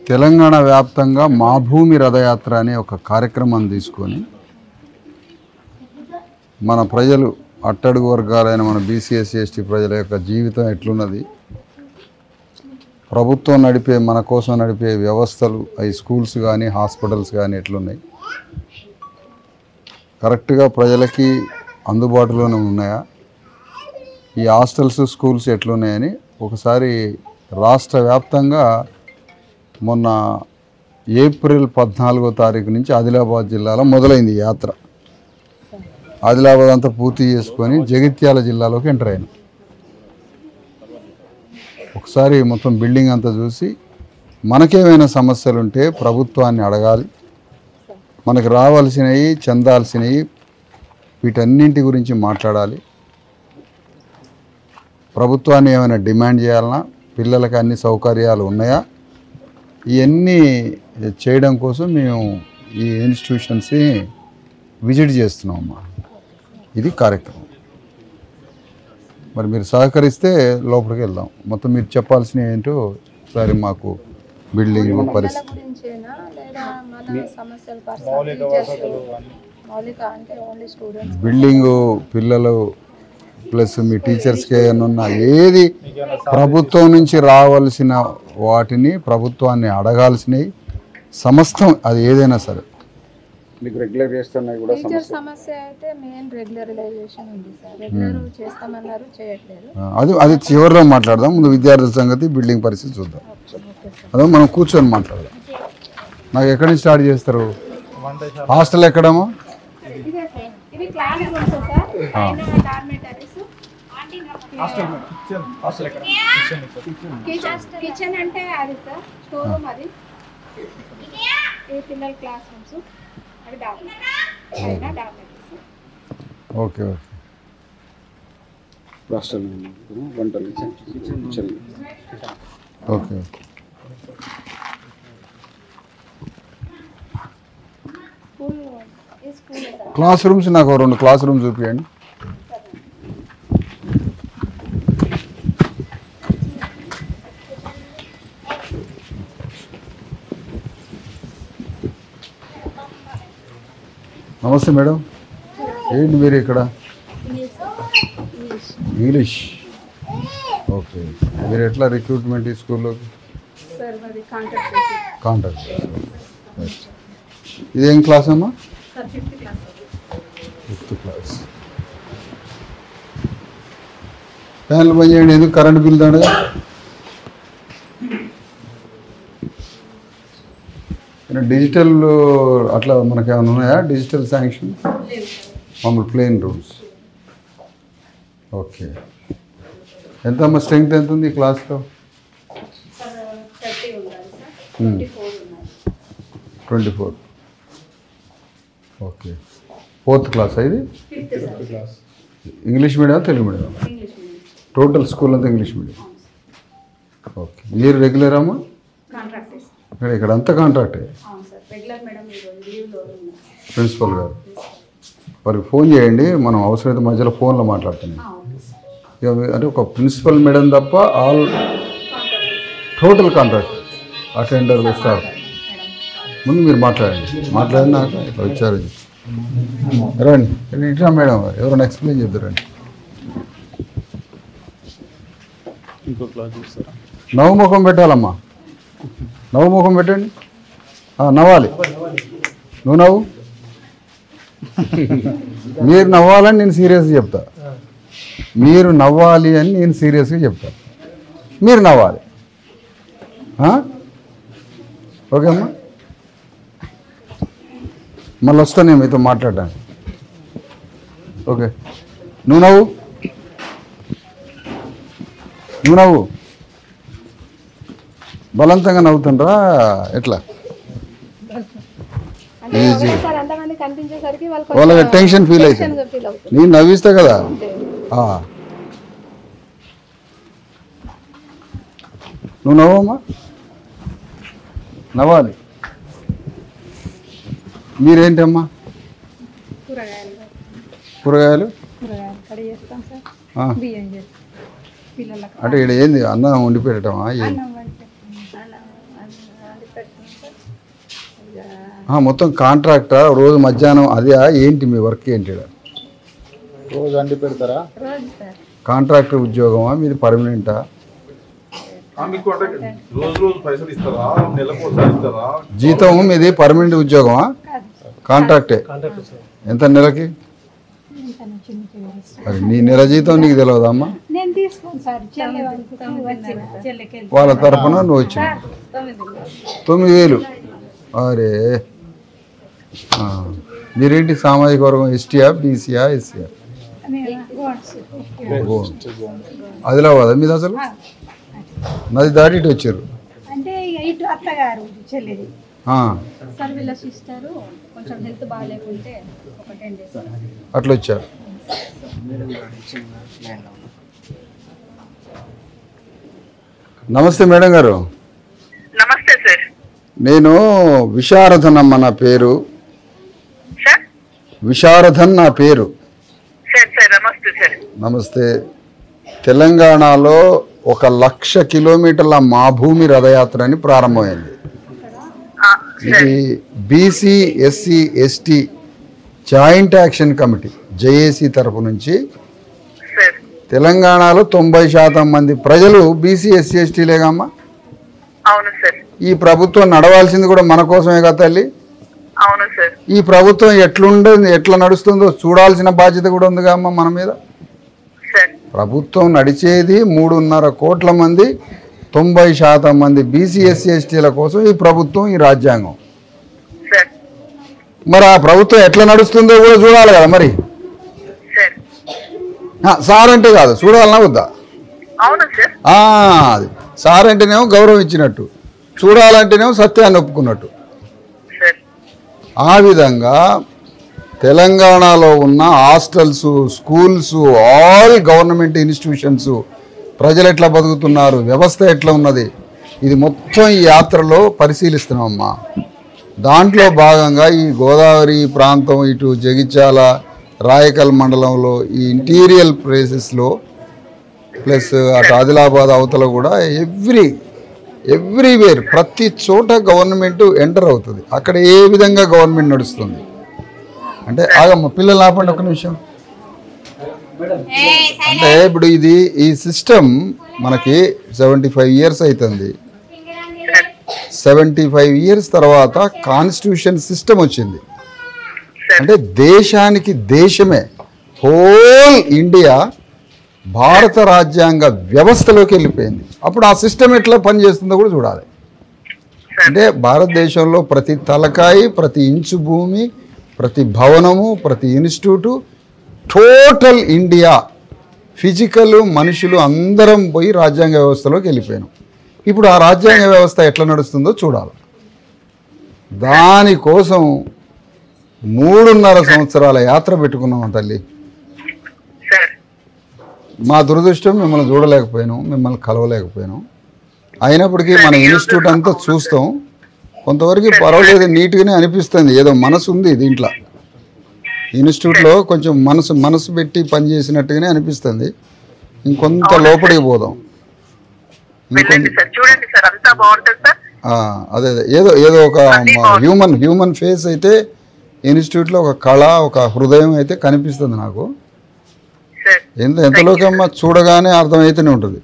తెలంగాణ వ్యాప్తంగా మా భూమి రథయాత్ర అనే ఒక కార్యక్రమాన్ని తీసుకొని మన ప్రజలు అట్టడుగు వర్గాలైన మన బీసీ ఎస్సీ ఎస్టీ ప్రజల యొక్క జీవితం ఎట్లున్నది, ప్రభుత్వం నడిపే మన కోసం నడిపే వ్యవస్థలు అవి స్కూల్స్ కానీ హాస్పిటల్స్ కానీ ఎట్లున్నాయి, కరెక్ట్గా ప్రజలకి అందుబాటులోనే ఉన్నాయా, ఈ హాస్టల్స్ స్కూల్స్ ఎట్లున్నాయని ఒకసారి రాష్ట్ర వ్యాప్తంగా మొన్న ఏప్రిల్ 14వ తారీఖు నుంచి ఆదిలాబాద్ జిల్లాలో మొదలైంది యాత్ర. ఆదిలాబాద్ అంతా పూర్తి చేసుకొని జగిత్యాల జిల్లాలోకి ఎంటర్ అయ్యాను. ఒకసారి మొత్తం బిల్డింగ్ అంతా చూసి మనకేమైనా సమస్యలు ఉంటే ప్రభుత్వాన్ని అడగాలి, మనకు రావాల్సినవి చెందాల్సినవి వీటన్నింటి గురించి మాట్లాడాలి, ప్రభుత్వాన్ని ఏమైనా డిమాండ్ చేయాలన్నా, పిల్లలకి అన్ని సౌకర్యాలు ఉన్నాయా, ఇవన్నీ చేయడం కోసం మేము ఈ ఇన్స్టిట్యూషన్స్ని విజిట్ చేస్తున్నామమ్మా. ఇది కార్యక్రమం. మరి మీరు సహకరిస్తే లోపలికి వెళ్దాం. మొత్తం మీరు చెప్పాల్సినవి ఏంటో ఒకసారి మాకు బిల్డింగ్ పరిస్థితి, బిల్డింగు, పిల్లలు ప్లస్ మీ టీచర్స్కి ఏమన్నా ఏది ప్రభుత్వం నుంచి రావాల్సిన వాటిని ప్రభుత్వాన్ని అడగాల్సినవి సమస్తం అది ఏదైనా సరే మీకు రెగ్యులర్ చేస్తున్నా కూడా సమస్య అయితే మెయిన్ రెగ్యులరైజేషన్ ఉంది సార్. రెగ్యులర్ చేస్తామన్నారు, చేయట్లేదు. అది చివరిలో మాట్లాడదాం. ముందు విద్యార్థుల సంగతి, బిల్డింగ్ పరిస్థితి చూద్దాం. అదే మనం కూర్చొని మాట్లాడదాం. నాకు ఎక్కడి నుంచి స్టార్ట్ చేస్తారు? హాస్టల్ ఎక్కడమో కిచెన్ అంటే అది సార్, స్టోర్ రూమ్, అది పిల్లల క్లాస్ రూమ్స్, అది ఓకే ఓకే. హాస్టల్ వంటలు ఓకే. క్లాస్ రూమ్స్ నాకు 2 క్లాస్ రూమ్స్ చూపించండి. నమస్తే మేడం, ఏంటి మీరు ఇక్కడ? ఇంగ్లీష్. ఓకే. మీరు ఎట్లా రిక్రూట్మెంట్ ఈ స్కూల్లోకి? కాంట్రాక్ట్. ఇదేం క్లాస్ అమ్మా? 5th class. ఫ్యాన్లు పని చేయండి. ఎందుకు కరెంట్ బిల్ దండగా? డిజిటల్ అట్లా మనకి ఏమైనా ఉన్నాయా? డిజిటల్ శాంక్షన్ మామూలు ప్లెయిన్ రూమ్స్. ఓకే. ఎంతమ్మా స్ట్రెంగ్త్ ఎంత ఉంది ఈ క్లాస్లో? 24. ఓకే. 4th క్లాస్ ఇది? English medium Telugu medium? Total school అంతా ఇంగ్లీష్ మీడియం. ఓకే. మీరు రెగ్యులర్ అమ్మా? ఇక్కడ అంతా కాంట్రాక్టే. ప్రిన్సిపల్ గారు వారికి ఫోన్ చేయండి, మనం అవసరమైతే మధ్యలో ఫోన్లో మాట్లాడుతున్నాం. అంటే ఒక ప్రిన్సిపల్ మేడం తప్ప all total contract, attender, staff. ముందు మీరు మాట్లాడినాక ఇట్లా వచ్చారు రండి. ఇట్లా మేడం ఎవరైనా ఎక్స్ప్లెయిన్ చేద్దారండి. ఇంకో క్లాస్ చూస్తారా? నవ్వుముఖం పెట్టాలమ్మా, నవ్వుముఖం పెట్టండి. నవ్వాలి. నువ్వు నవ్వు. మీరు నవ్వాలని నేను సీరియస్గా చెప్తా. మీరు నవ్వాలి అని నేను సీరియస్గా చెప్తా. మీరు నవ్వాలి. ఓకే అమ్మా. మళ్ళీ వస్తాను నేను మీతో మాట్లాడడానికి. ఓకే. నువ్వు నవ్వు. బలవంతంగా నవ్వుతుండ్రా ఎట్లా? వాళ్ళకి టెన్షన్ ఫీల్ అవుతుంది. నేను నవ్విస్తా కదా. నువ్వు నవ్వమ్మా, నవ్వాలి. మీరేంటమ్మా? కూరగాయలు అంటే ఇక్కడ ఏంది అన్నం వండి పెట్టడమా? మొత్తం కాంట్రాక్టా రోజు మధ్యాహ్నం అదే ఏంటి మీ వర్క్ ఏంటి ఈడ? రోజు అండి పెడతారా? రోజు సార్. కాంట్రాక్టర్ ఉద్యోగమా మీది పర్మనెంటా? మీకు అంటే రోజు పైసలు ఇస్తారా, నెలకు ఒకసారి ఇస్తారా? జీతం మీది పర్మనెంట్ ఉద్యోగమా కాంట్రాక్టే? ఎంత నెలకి? మరి నీ నెల జీతం నీకు తెలియదా అమ్మా? నేను తీసుకోను సార్, చెల్లె వాళ్ళకి చెల్లెకి వాళ్ళ తరఫున నువ్వు వచ్చిన 9,000. అరే మీరేంటి సామాజిక వర్గం ఎస్టీయా, బీసీయా, ఎస్సీయా? ఆదిలాబాద్ మీది అసలు? నది దాటి ఇటు వచ్చారు అంటే ఇటు అత్తగారు చెల్లెది. సార్ వీళ్ళ సిస్టరు కొంచెం హెల్త్ బాగాలేకుంటే ఒక 10 days అట్లా వచ్చారు. నమస్తే మేడం గారు. నమస్తే సార్. నేను విశారథన్ అమ్మ నా పేరు. సార్ విశారథన్ నా పేరు. సార్ సార్ నమస్తే సార్. నమస్తే. తెలంగాణలో 1,00,000 కిలోమీటర్ల మా భూమి రథయాత్ర అని ప్రారంభమైంది. ఇది BC SC ST joint action committee JAC తరఫు నుంచి సార్ తెలంగాణలో 90% మంది ప్రజలు బీసీ ఎస్సీ ఎస్టీలేగా అమ్మా. అవును సార్. ఈ ప్రభుత్వం నడవాల్సింది కూడా మన కోసమే కదా తల్లి. అవును సార్. ఈ ప్రభుత్వం ఎట్లా నడుస్తుందో చూడాల్సిన బాధ్యత కూడా ఉందిగా అమ్మ మన మీద. సార్ ప్రభుత్వం నడిచేది 3.5 కోట్ల మంది, 90% మంది బీసీ ఎస్సీ ఎస్టీల కోసం ఈ ప్రభుత్వం, ఈ రాజ్యాంగం. సార్ మరి ఆ ప్రభుత్వం ఎట్లా నడుస్తుందో కూడా చూడాలి కదా మరి. సార్ సార్ అంటే కాదు, చూడాలన్నా వద్దా? అవును సార్. అది సార్ అంటేనేమో గౌరవం ఇచ్చినట్టు, చూడాలంటేనేమో సత్యాన్ని ఒప్పుకున్నట్టు. సార్ ఆ విధంగా తెలంగాణలో ఉన్న hostels, schools, all government institutions, ప్రజలు ఎట్లా బతుకుతున్నారు, వ్యవస్థ ఎట్లా ఉన్నది, ఇది మొత్తం ఈ యాత్రలో పరిశీలిస్తున్నామమ్మా. దాంట్లో భాగంగా ఈ గోదావరి ప్రాంతం, ఇటు జగిత్యాల, రాయకల్ మండలంలో ఈ ఇంటీరియల్ ప్లేసెస్లో ప్లస్ అటు ఆదిలాబాద్ అవతల కూడా ఎవ్రీవేర్ ప్రతి చోట గవర్నమెంట్ ఎంటర్ అవుతుంది. అక్కడ ఏ విధంగా గవర్నమెంట్ నడుస్తుంది అంటే ఆగమ్మ పిల్లలు ఆపండి ఒక నిమిషం. అంటే ఇప్పుడు ఈ సిస్టమ్ మనకి 75 years అవుతుంది. 75 years తర్వాత కాన్స్టిట్యూషన్ సిస్టమ్ వచ్చింది. అంటే దేశానికి దేశమే, హోల్ ఇండియా భారత రాజ్యాంగ వ్యవస్థలోకి వెళ్ళిపోయింది. అప్పుడు ఆ సిస్టమ్ ఎట్లా పనిచేస్తుందో కూడా చూడాలి. అంటే భారతదేశంలో ప్రతి తలకాయి, ప్రతి ఇంచు భూమి, ప్రతి భవనము, ప్రతి ఇన్స్టిట్యూటు, టోటల్ ఇండియా ఫిజికల్ మనుషులు అందరం పోయి రాజ్యాంగ వ్యవస్థలోకి వెళ్ళిపోయాను. ఇప్పుడు ఆ రాజ్యాంగ వ్యవస్థ ఎట్లా నడుస్తుందో చూడాలి. దానికోసం 3.5 సంవత్సరాల యాత్ర పెట్టుకున్నాం తల్లి. మా దురదృష్టం మిమ్మల్ని చూడలేకపోయాను, మిమ్మల్ని కలవలేకపోయాను. అయినప్పటికీ మన ఇన్స్టిట్యూట్ అంతా చూస్తాం. కొంతవరకు పర్వాలేదు, నీట్గానే అనిపిస్తుంది. ఏదో మనసు ఉంది దీంట్లో. ఇన్స్టిట్యూట్లో కొంచెం మనసు పెట్టి పనిచేసినట్టుగానే అనిపిస్తుంది. ఇంకొంత లోపలికి పోదాం. అదే ఏదో ఒక హ్యూమన్ ఫేస్ అయితే ఇన్స్టిట్యూట్లో ఒక కళ, ఒక హృదయం అయితే కనిపిస్తుంది నాకు. ఎంతలోకి అమ్మ చూడగానే అర్థమైతేనే ఉంటుంది.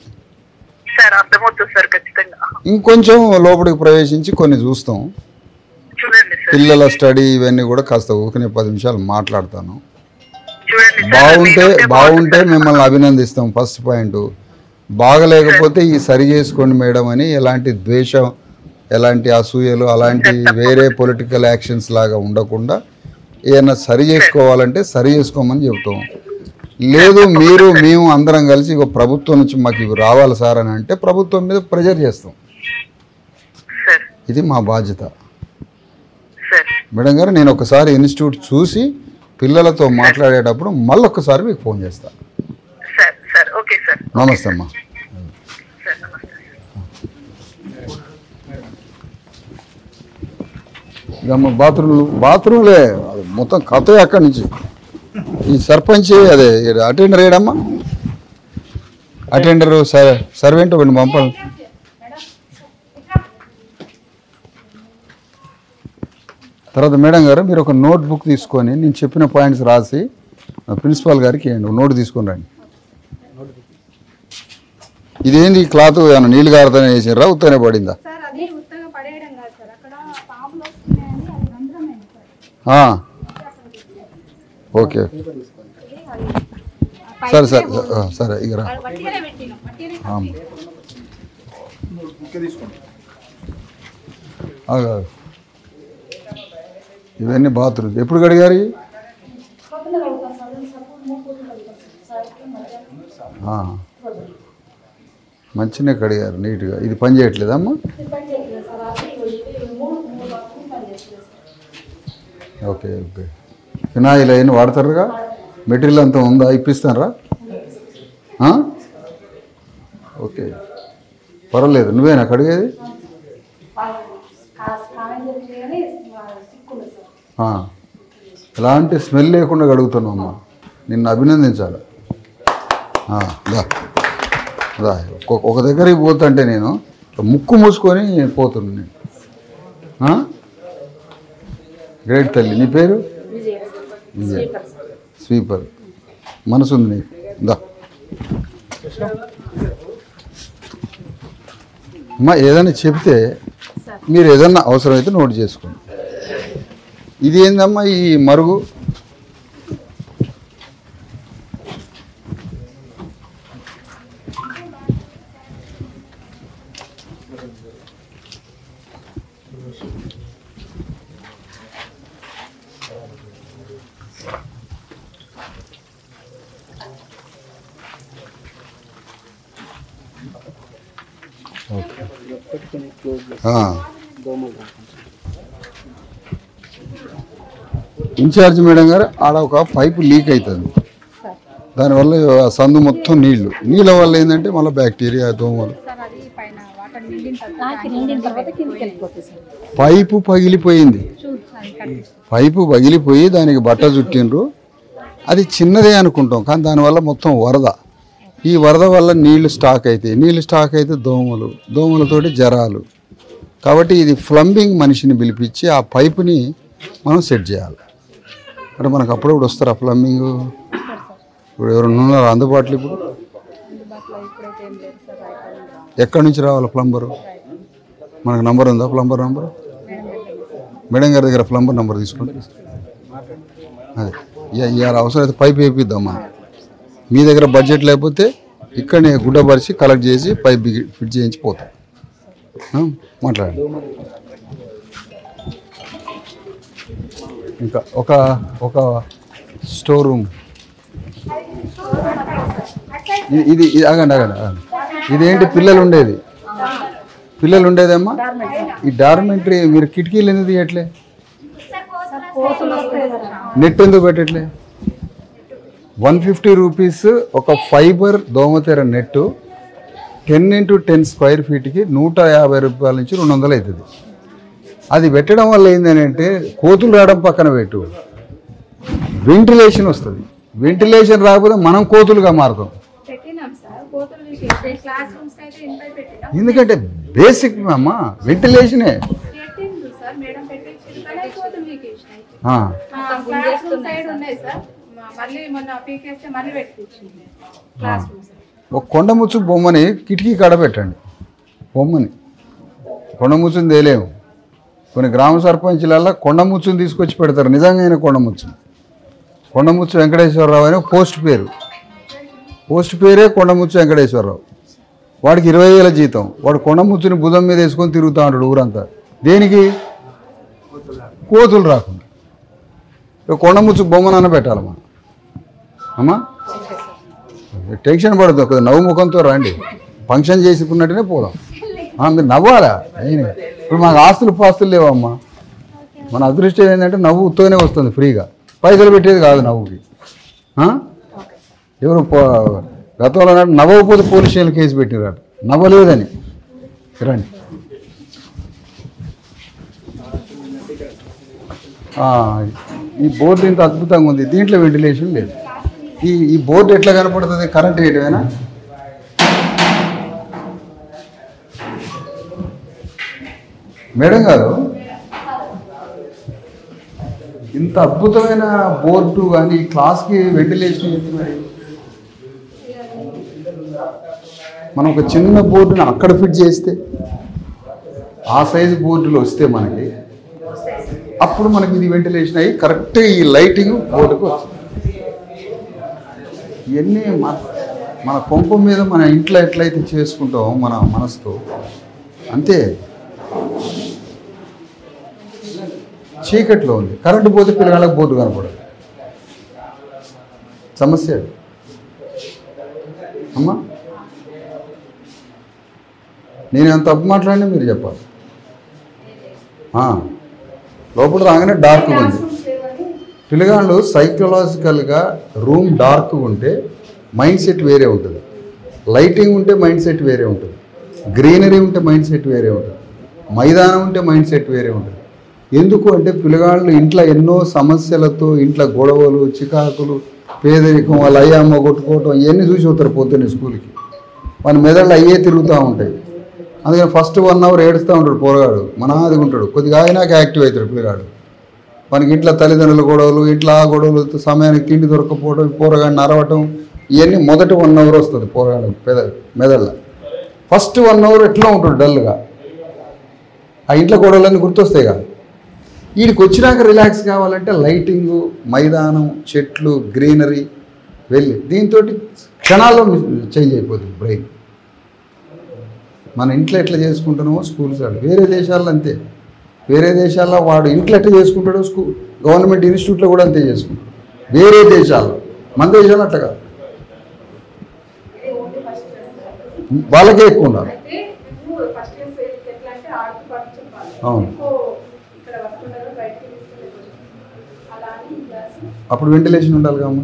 ఇంకొంచెం లోపలికి ప్రవేశించి కొన్ని చూస్తాం. పిల్లల స్టడీ ఇవన్నీ కూడా కాస్త ఊకనే 10 నిమిషాలు మాట్లాడతాను. బాగుంటే మిమ్మల్ని అభినందిస్తాం. First point. బాగలేకపోతే ఈ సరి చేసుకోండి మేడం అని ఎలాంటి ద్వేషం, ఎలాంటి అసూయలు, అలాంటి వేరే పొలిటికల్ యాక్షన్స్ లాగా ఉండకుండా ఏదైనా సరి చేసుకోవాలంటే సరి చేసుకోమని చెప్తాం. లేదు మేము అందరం కలిసి ఇక ప్రభుత్వం నుంచి మాకు ఇవి రావాలి సార్ అని అంటే ప్రభుత్వం మీద ప్రెజర్ చేస్తాం. ఇది మా బాధ్యత. మేడం గారు, నేను ఒకసారి ఇన్స్టిట్యూట్ చూసి పిల్లలతో మాట్లాడేటప్పుడు మళ్ళొక్కసారి మీకు ఫోన్ చేస్తాను. నమస్తే అమ్మా. ఇక అమ్మ బాత్రూమ్లే మొత్తం కథ అక్కడి నుంచి. ఈ సర్పంచ్ అదే అటెండర్ ఏడమ్మా, అటెండర్ సర్వెంట్ ఒకటి పంపాలి. తర్వాత మేడం గారు మీరు ఒక నోట్ బుక్ తీసుకొని నేను చెప్పిన పాయింట్స్ రాసి ప్రిన్సిపాల్ గారికి ఇవ్వండి. నోట్ తీసుకొని రండి. ఇదేంది క్లాత్ ఏమన్నా నీళ్ళు గారుతానే వేసారా ఉత్తనే పడిందా? సార్ అది ఉత్తగా పడేయడం కాదు సార్, అక్కడ పాములు వస్తున్నాయని అది రంధ్రమైంది సార్. ఓకే సరే సరే సరే ఇక రా. వట్టిగానే పెట్టినాం, వట్టిగానే ఇంకా తీసుకోండి. ఆగు, ఆగు. ఇవన్నీ బాత్రూమ్ ఎప్పుడు కడిగారు ఇవి? మంచిగా కడిగారు నీట్గా. ఇది పని చేయట్లేదమ్మా? Okay okay. ఫినాయిల్ అయినా వాడతారుగా? మెటీరియల్ అంతా ఉందా? ఇప్పిస్తారా? ఓకే పర్వాలేదు. నువ్వేనా కడిగేది? ఎలాంటి స్మెల్ లేకుండా కడుగుతున్నావు అమ్మా. నిన్ను అభినందించాలి. దా ఒక దగ్గరికి పోతుంటే నేను ముక్కు మూసుకొని పోతున్నాను నేను. గ్రేట్ తల్లి. నీ పేరు? విజయ్. స్వీపర్. మనసు ఉంది నీకు. దా అమ్మా, ఏదైనా చెప్తే మీరు ఏదన్నా అవసరమైతే నోట్ చేసుకోండి. ఇది ఏందమ్మా ఈ మరుగు? ఇన్ఛార్జ్ మేడం గారు ఆడ ఒక పైపు లీక్ అవుతుంది. దానివల్ల ఆ సందు మొత్తం నీళ్ళ వల్ల ఏంటంటే మళ్ళీ బ్యాక్టీరియా దోమలు. పైపు పగిలిపోయింది. పైపు పగిలిపోయి దానికి బట్ట చుట్టిండ్రు. అది చిన్నదే అనుకుంటాం కానీ దానివల్ల మొత్తం వరద. ఈ వరద వల్ల నీళ్లు స్టాక్ అవుతాయి. నీళ్లు స్టాక్ అయితే దోమలతోటి జ్వరాలు. కాబట్టి ఇది ప్లంబింగ్ మనిషిని పిలిపించి ఆ పైపుని మనం సెట్ చేయాలి. అంటే మనకు అప్పుడప్పుడు వస్తారా ప్లంబింగ్? ఇప్పుడు ఎవరైనా ఉన్నారా అందుబాటులో? ఇప్పుడు ఎక్కడి నుంచి రావాలి ప్లంబరు? మనకు నంబర్ ఉందా? ప్లంబర్ నంబరు మేడం గారి దగ్గర ప్లంబర్ నంబర్ తీసుకోండి. అదే ఇవాళ అవసరం అయితే పైప్ వేపిద్దామా. మీ దగ్గర బడ్జెట్ లేకపోతే ఇక్కడనే గుడ్డపరిచి కలెక్ట్ చేసి పైప్ ఫిట్ చేయించి పోతాం. మాట్లాడండి. ఇంకా ఒక స్టోర్ రూమ్. ఇది ఆగండి. ఇదేంటి పిల్లలు ఉండేదమ్మా? ఈ డార్మెంటరీ మీరు కిటికీలు ఎందుకు తీయట్లే? నెట్ ఎందుకు పెట్టట్లే? 150 రూపీస్ ఒక ఫైబర్ దోమతెర నెట్టు 10x10 స్క్వేర్ ఫీట్కి 150 రూపాయల నుంచి 200 అవుతుంది. అది పెట్టడం వల్ల ఏంటంటే కోతులు రావడం పక్కన పెట్టు, వెంటిలేషన్ వస్తుంది. వెంటిలేషన్ రాకపోతే మనం కోతులుగా మారుతాం. ఎందుకంటే బేసిక్ అమ్మా వెంటిలేషనే. ఒక కొండముచ్చు బొమ్మని కిటికీ కాడ పెట్టండి. బొమ్మని కొండముచ్చుని తేలేము. కొన్ని గ్రామ సర్పంచ్లలో కొండముచ్చుని తీసుకొచ్చి పెడతారు. నిజంగా కొండముచ్చు వెంకటేశ్వరరావు అని పోస్ట్ పేరే కొండముచ్చు వెంకటేశ్వరరావు. వాడికి 20,000 జీతం. వాడు కొండముచ్చుని భుజం మీద వేసుకొని తిరుగుతూ ఉంటాడు ఊరంతా. దేనికి? కోతులు రాకుండా. కొండముచ్చు బొమ్మనన్న పెట్టాలి మనం. అమ్మా టెన్షన్ పడద్దు. కొద్దిగా నవ్వు ముఖంతో రండి. ఫంక్షన్ చేసుకున్నట్టునే పోదాం. మీరు నవ్వాలా? ఇప్పుడు మాకు పాస్తులు లేవమ్మా. మన అదృష్టం ఏంటంటే నవ్వు ఉత్తగానే వస్తుంది ఫ్రీగా. పైసలు పెట్టేది కాదు నవ్వుకి. ఎవరు గతంలో నవ్వకపోతే పోలీస్ స్టేషన్ కేసు పెట్టినారట. నవ్వలేదని. రండి. ఈ బోర్డు ఇంత అద్భుతంగా ఉంది. దీంట్లో వెంటిలేషన్ లేదు. ఈ బోర్డు ఎట్లా కనపడుతుంది? కరెంట్ వేయటమేనా? మేడం గారు ఇంత అద్భుతమైన బోర్డు కానీ క్లాస్కి వెంటిలేషన్ ఏంటి మరి? మనం ఒక చిన్న బోర్డుని అక్కడ ఫిట్ చేస్తే ఆ సైజు బోర్డులో వస్తే మనకి అప్పుడు మనకి ఇది వెంటిలేషన్ అయ్యి కరెక్ట్గా ఈ లైటింగ్ బోర్డుకు వస్తుంది. ఇవన్నీ మన కొంప మీద మన ఇంట్లో ఎట్లయితే చేసుకుంటామో మన మనసుతో అంతే. చీకట్లో ఉంది, కరెంటు పోతే పిల్లగాళ్ళకి బోర్డు కనపడదు. సమస్య అమ్మా. నేను ఎంత తప్పు మాట్లాడినా మీరు చెప్పాలి. లోపల రాగానే డార్క్గా ఉంది. పిల్లగాళ్ళు సైకలాజికల్గా రూమ్ డార్క్గా ఉంటే మైండ్ సెట్ వేరే ఉంటుంది, లైటింగ్ ఉంటే మైండ్ సెట్ వేరే ఉంటుంది, గ్రీనరీ ఉంటే మైండ్ సెట్ వేరే ఉంటుంది, మైదానం ఉంటే మైండ్ సెట్ వేరే ఉంటుంది. ఎందుకు అంటే పిల్లగాళ్ళు ఇంట్లో ఎన్నో సమస్యలతో, ఇంట్లో గొడవలు, చికాకులు, పేదరికం, వాళ్ళ అయ్యమ్మ కొట్టుకోవటం ఇవన్నీ చూసి వస్తారు పొద్దున్నే స్కూల్కి. వాళ్ళ మెదళ్ళు అయ్యే తిరుగుతూ ఉంటాయి. అందుకని ఫస్ట్ 1 అవర్ ఏడుస్తూ ఉంటాడు పోరగాడు, మనాదిగా ఉంటాడు. కొద్దిగా అయినాక యాక్టివ్ అవుతాడు పిల్లగాడు. మనకి ఇంట్లో తల్లిదండ్రుల గొడవలు, ఇంట్లో ఆ గొడవలు, సమయానికి తిండి దొరకపోవడం, పోరగాడిని అరవటం, ఇవన్నీ మొదటి 1 అవర్ వస్తుంది పోరగాడు మెదళ్ళ. ఫస్ట్ 1 అవర్ ఎట్లా ఉంటాడు డల్గా, ఆ ఇంట్లో గొడవలన్నీ గుర్తొస్తాయి కాదు. వీడికి వచ్చినాక రిలాక్స్ కావాలంటే లైటింగు, మైదానం, చెట్లు, గ్రీనరీ వెళ్ళి దీంతో క్షణాల్లో చేంజ్ అయిపోతుంది బ్రెయిన్. మన ఇంట్లో ఎట్లా చేసుకుంటున్నామో స్కూల్స్ వాళ్ళు, వేరే దేశాల్లో అంతే. వేరే దేశాల్లో వాడు ఇంట్లో ఎట్లా చేసుకుంటాడో గవర్నమెంట్ ఇన్స్టిట్యూట్లో కూడా అంతే చేసుకుంటాడు వేరే దేశాల్లో. మన దేశాల్లో అట్లా కాదు, వాళ్ళకే ఎక్కువ ఉండాలి. అవును, అప్పుడు వెంటిలేషన్ ఉండాలి కమ్మా.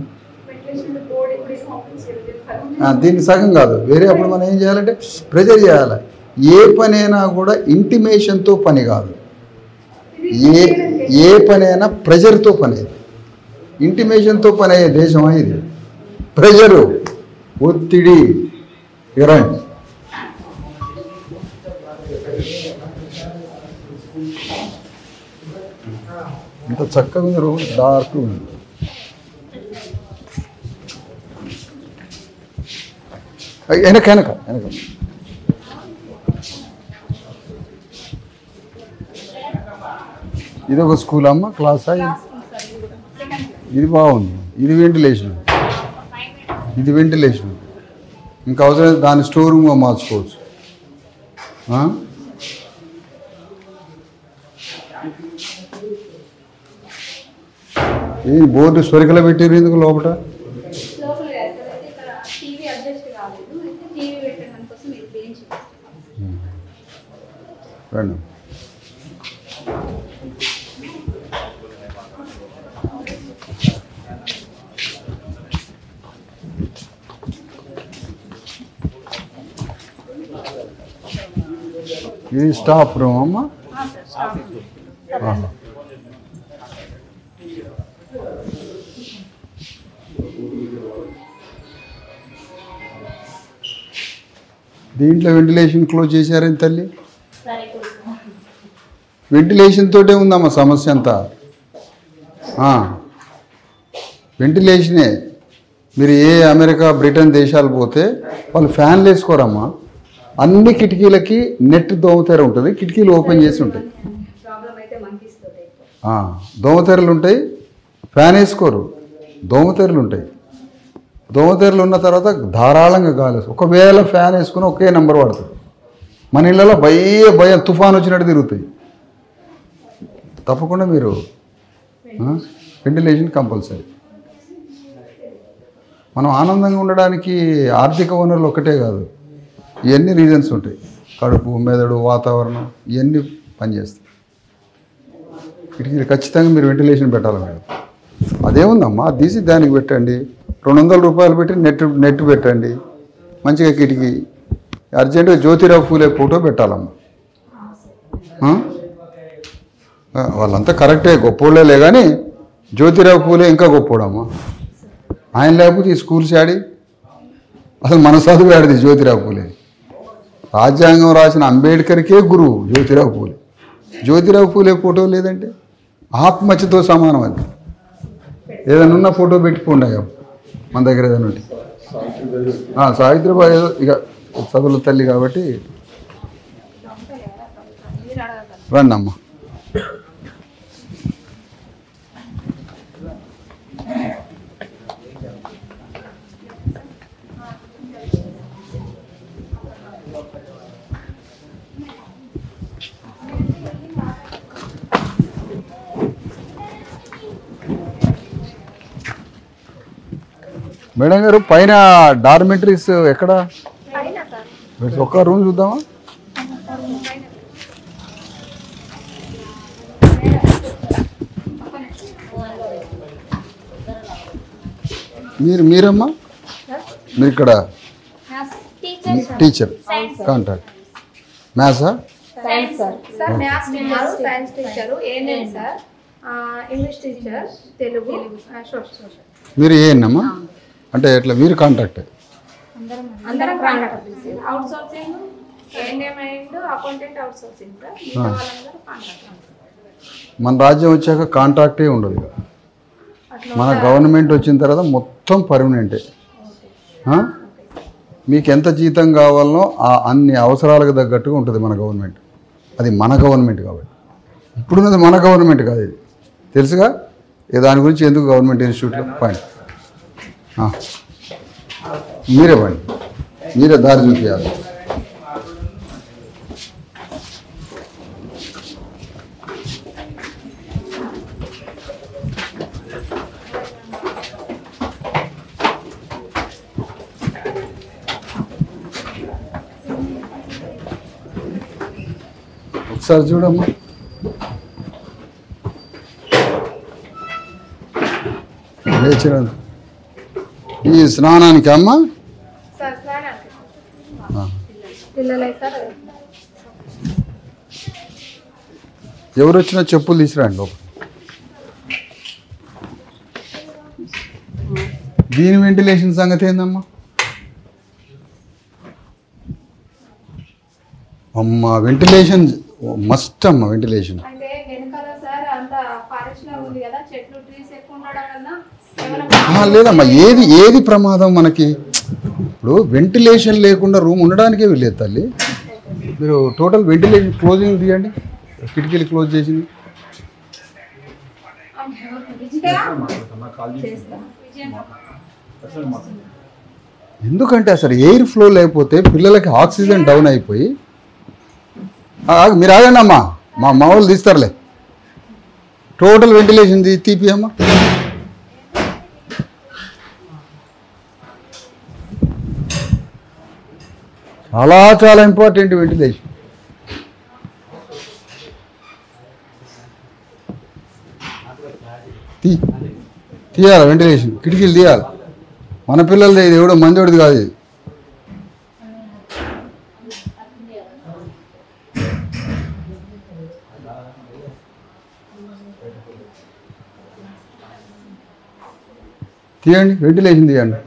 దీనికి సగం కాదు వేరే. అప్పుడు మనం ఏం చేయాలంటే ప్రెజర్ చేయాలి. ఏ పనైనా కూడా ఇంటిమేషన్తో పని కాదు, ఏ పనైనా ప్రెజర్తో పని. ఇంటిమేషన్తో పని అయ్యే దేశమా ఇది? ప్రెజరు, ఒత్తిడి, ఇరండి. ఇంత చక్కగా ఉంది రూమ్, డార్క్ ఉంది. వెనక వెనక వెనక ఇది ఒక స్కూల్ అమ్మ, క్లాసా? ఇది బాగుంది. ఇది వెంటిలేషన్, ఇది వెంటిలేషన్. ఇంకా అవసరం దాని స్టోర్ రూమ్గా మార్చుకోవచ్చు. ఈ బోర్డు స్వరికలో పెట్టారు ఎందుకు లోపల? రండి. ఇది స్టాఫ్ రూమ్ అమ్మా. దీంట్లో వెంటిలేషన్ క్లోజ్ చేశారని తల్లి? వెంటిలేషన్ తోటే ఉందమ్మా సమస్య అంతా. వెంటిలేషనే. మీరు ఏ అమెరికా, బ్రిటన్ దేశాలు పోతే వాళ్ళు ఫ్యాన్లు వేసుకోరమ్మా. అన్ని కిటికీలకి నెట్ దోమతెర ఉంటుంది, కిటికీలు ఓపెన్ చేసి ఉంటాయి. దోమతెరలు ఉంటాయి, ఫ్యాన్ వేసుకోరు, దోమతెరలు ఉంటాయి. దోమతెరలు ఉన్న తర్వాత ధారాళంగా గాలి. ఒకవేళ ఫ్యాన్ వేసుకుని ఒకే నెంబర్ పడుతుంది. మన ఇళ్ళలో భయం తుఫాన్ వచ్చినట్టు తిరుగుతాయి. తప్పకుండా మీరు వెంటిలేషన్ కంపల్సరీ. మనం ఆనందంగా ఉండడానికి ఆర్థిక వనరులు ఒకటే కాదు, ఇవన్నీ రీజన్స్ ఉంటాయి. కడుపు, మెదడు, వాతావరణం ఇవన్నీ పనిచేస్తాయి. కిటికీలు ఖచ్చితంగా మీరు వెంటిలేషన్ పెట్టాలి మేడం. అదేముందమ్మా, అది తీసి దానికి పెట్టండి. 200 రూపాయలు పెట్టి నెట్ పెట్టండి మంచిగా. కిటికీ అర్జెంటుగా జ్యోతిరావు పూలే ఫోటో పెట్టాలమ్మా. వాళ్ళంతా కరెక్టే, గొప్పోళ్ళే. కానీ జ్యోతిరావు పూలే ఇంకా గొప్పోడమ్మా. ఆయన లేకపోతే ఈ స్కూల్స్ ఆడి అసలు మన చదువు ఆడిది జ్యోతిరావు పూలే. రాజ్యాంగం రాసిన అంబేద్కర్కే గురువు జ్యోతిరావు పూలే. జ్యోతిరావు పూలే ఫోటో లేదంటే ఆత్మహత్యతో సమానం అది. ఏదైనా ఉన్న ఫోటో పెట్టుకోండి మన దగ్గర ఏదైనా ఉంటే. సావిత్రిబాయి ఏదో ఇక చదువుల తల్లి కాబట్టి రండి అమ్మ. మేడం గారు పైన డార్మెటరీస్ ఎక్కడ? ఒక్క రూమ్ చూద్దామా? మీరమ్మా మీరు ఇక్కడ టీచర్ కాంట్రాక్ట్ మ్యాథ్సా? Sir maths teacher, science teacher, ANM sir, English teacher, Telugu, social. మీరు ఏఎన్ఎమ్మా? అంటే ఎట్లా మీరు కాంట్రాక్ట్? అందరం contract. Outsourcing ANM and accountant outsourcing sir. మిగతా వాళ్ళందరూ కాంట్రాక్ట్. మన రాజ్యం వచ్చాక కాంట్రాక్టే ఉండదు. మన గవర్నమెంట్ వచ్చిన తర్వాత మొత్తం పర్మనెంటే. మీకు ఎంత జీతం కావాలనో అన్ని అవసరాలకు తగ్గట్టుగా ఉంటుంది మన గవర్నమెంట్. అది మన గవర్నమెంట్ కాబట్టి. ఇప్పుడున్నది మన గవర్నమెంట్ కాదు, ఇది తెలుసుగా. దాని గురించి ఎందుకు గవర్నమెంట్ ఇన్స్టిట్యూట్లో పాయింట్ మీరే పండి, మీరే దారి చూపించాలి. ఒకసారి చూడమ్మా. లేచిన ఈ స్నానానికి అమ్మ సార్ స్నానానికి పిల్లలే సార్. ఎవరు వచ్చినా చెప్పులు తీసుకురండి లోపల. దీని వెంటిలేషన్ సంగతి ఏందమ్మా? అమ్మ వెంటిలేషన్ మస్ట్ అమ్మ, వెంటిలేషన్. అంటే వెనకాల సార్ అంత ఫారెస్ట్ లా ఉంది కదా, చెట్లు ట్రీస్ ఎక్కువ ఉండడం వల్ల లేదమ్మా, ఏది ప్రమాదం మనకి? ఇప్పుడు వెంటిలేషన్ లేకుండా రూమ్ ఉండడానికే వెళ్ళేది తల్లి. మీరు టోటల్ వెంటిలేషన్ క్లోజింగ్ తీయండి, కిటికీలు క్లోజ్ చేసింది. ఎందుకంటే అసలు ఎయిర్ ఫ్లో లేకపోతే పిల్లలకి ఆక్సిజన్ డౌన్ అయిపోయి. మీరు ఆగండి అమ్మా, మా వాళ్ళు తీస్తారులే. టోటల్ వెంటిలేషన్ తీపి అమ్మా. చాలా ఇంపార్టెంట్ వెంటిలేషన్. తీయాలి వెంటిలేషన్, కిటికీలు తీయాలి. మన పిల్లలది ఇది ఎవడో మంచోడిది కాదు ఇది. తీయండి వెంటిలేషన్ తీయండి.